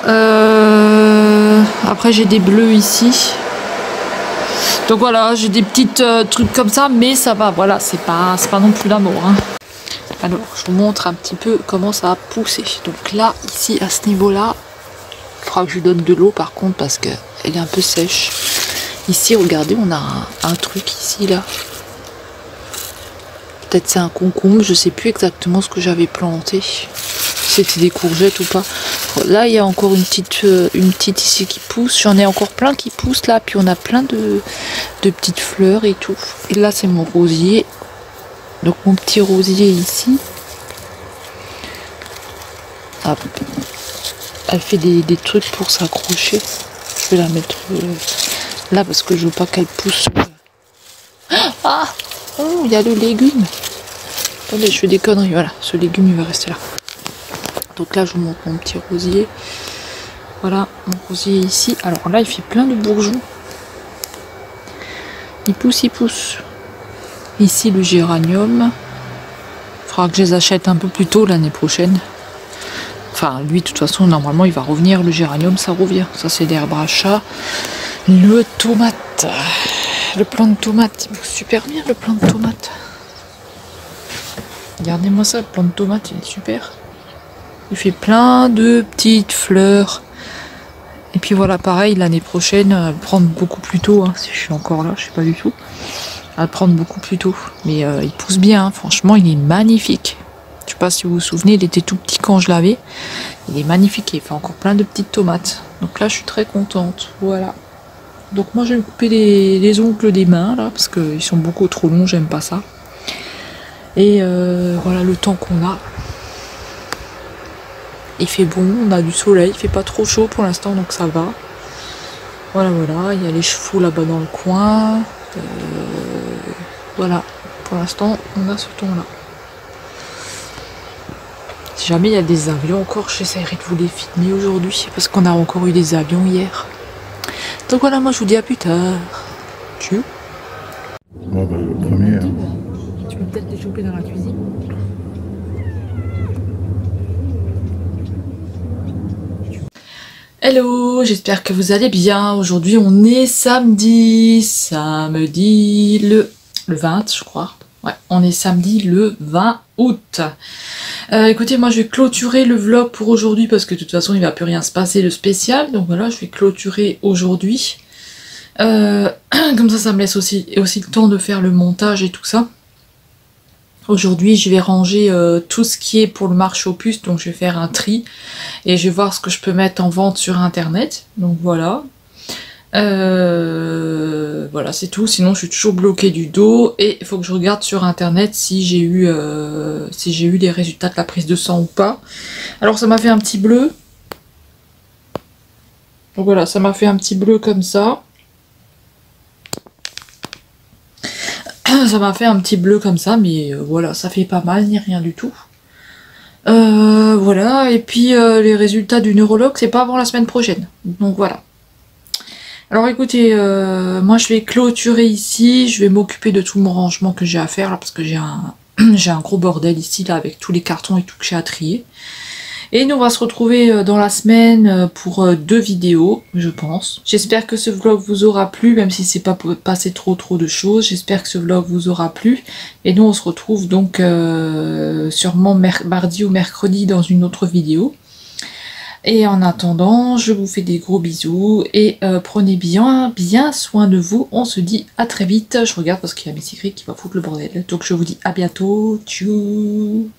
Après j'ai des bleus ici. Donc voilà, j'ai des petites trucs comme ça, mais ça va. Voilà, c'est pas non plus la mort. Hein. Alors je vous montre un petit peu comment ça a poussé. Donc là, ici à ce niveau-là, il faudra que je lui donne de l'eau par contre parce que elle est un peu sèche. Ici, regardez, on a un truc ici, là. Peut-être c'est un concombre, je sais plus exactement ce que j'avais planté. Si c'était des courgettes ou pas. Là, il y a encore une petite ici qui pousse. J'en ai encore plein qui poussent là. Puis on a plein de petites fleurs et tout. Et là, c'est mon rosier. Donc mon petit rosier ici. Hop. Elle fait des trucs pour s'accrocher. Je vais la mettre... là parce que je veux pas qu'elle pousse. Ah, oh, il y a le légume. Attendez, je fais des conneries. Voilà, ce légume il va rester là. Donc là je vous montre mon petit rosier. Voilà mon rosier ici. Alors là il fait plein de bourgeons. Il pousse. Ici le géranium. Il faudra que je les achète un peu plus tôt l'année prochaine. Enfin lui de toute façon normalement il va revenir. Le géranium ça revient. Ça c'est l'herbe à chat. Le tomate, le plant de tomate, il pousse super bien le plant de tomate. Regardez-moi ça, le plant de tomate, il est super. Il fait plein de petites fleurs. Et puis voilà, pareil, l'année prochaine, prendre beaucoup plus tôt, hein, si je suis encore là, je sais pas du tout. À prendre beaucoup plus tôt. Mais il pousse bien, hein, franchement, il est magnifique. Je sais pas si vous vous souvenez, il était tout petit quand je l'avais. Il est magnifique, il fait encore plein de petites tomates. Donc là, je suis très contente, voilà. Donc moi je vais couper les ongles des mains là parce qu'ils sont beaucoup trop longs, j'aime pas ça. Et voilà le temps qu'on a. Il fait bon, on a du soleil, il fait pas trop chaud pour l'instant donc ça va. Voilà, il y a les chevaux là-bas dans le coin. Voilà, pour l'instant on a ce ton là. Si jamais il y a des avions encore, j'essaierai de vous les filmer aujourd'hui parce qu'on a encore eu des avions hier. Donc voilà, moi je vous dis à plus tard. Tchuss. Bon, bah, le premier. Hein. Tu peux peut-être les choper dans la cuisine. Hello, j'espère que vous allez bien. Aujourd'hui on est samedi le 20 je crois. Ouais, on est samedi le 20 août. Écoutez, moi je vais clôturer le vlog pour aujourd'hui parce que de toute façon il va plus rien se passer de spécial. Donc voilà, je vais clôturer aujourd'hui. Comme ça me laisse aussi le temps de faire le montage et tout ça. Aujourd'hui je vais ranger tout ce qui est pour le marché aux puces, donc je vais faire un tri et je vais voir ce que je peux mettre en vente sur internet. Donc voilà. Voilà, c'est tout. Sinon je suis toujours bloquée du dos et il faut que je regarde sur internet si j'ai eu les résultats de la prise de sang ou pas. Alors ça m'a fait un petit bleu. Donc voilà, ça m'a fait un petit bleu comme ça. Ça m'a fait un petit bleu comme ça, mais voilà, ça fait pas mal, ni rien du tout. Voilà, et puis les résultats du neurologue, c'est pas avant la semaine prochaine. Donc voilà. Alors écoutez, moi je vais clôturer ici, je vais m'occuper de tout mon rangement que j'ai à faire, là, parce que j'ai un gros bordel ici, là, avec tous les cartons et tout que j'ai à trier. Et nous on va se retrouver dans la semaine pour 2 vidéos, je pense. J'espère que ce vlog vous aura plu, même si c'est pas passé trop de choses. J'espère que ce vlog vous aura plu. Et nous on se retrouve donc sûrement mardi ou mercredi dans une autre vidéo. Et en attendant, je vous fais des gros bisous et prenez bien soin de vous. On se dit à très vite. Je regarde parce qu'il y a Miss Secret qui va foutre le bordel. Donc je vous dis à bientôt. Tchou.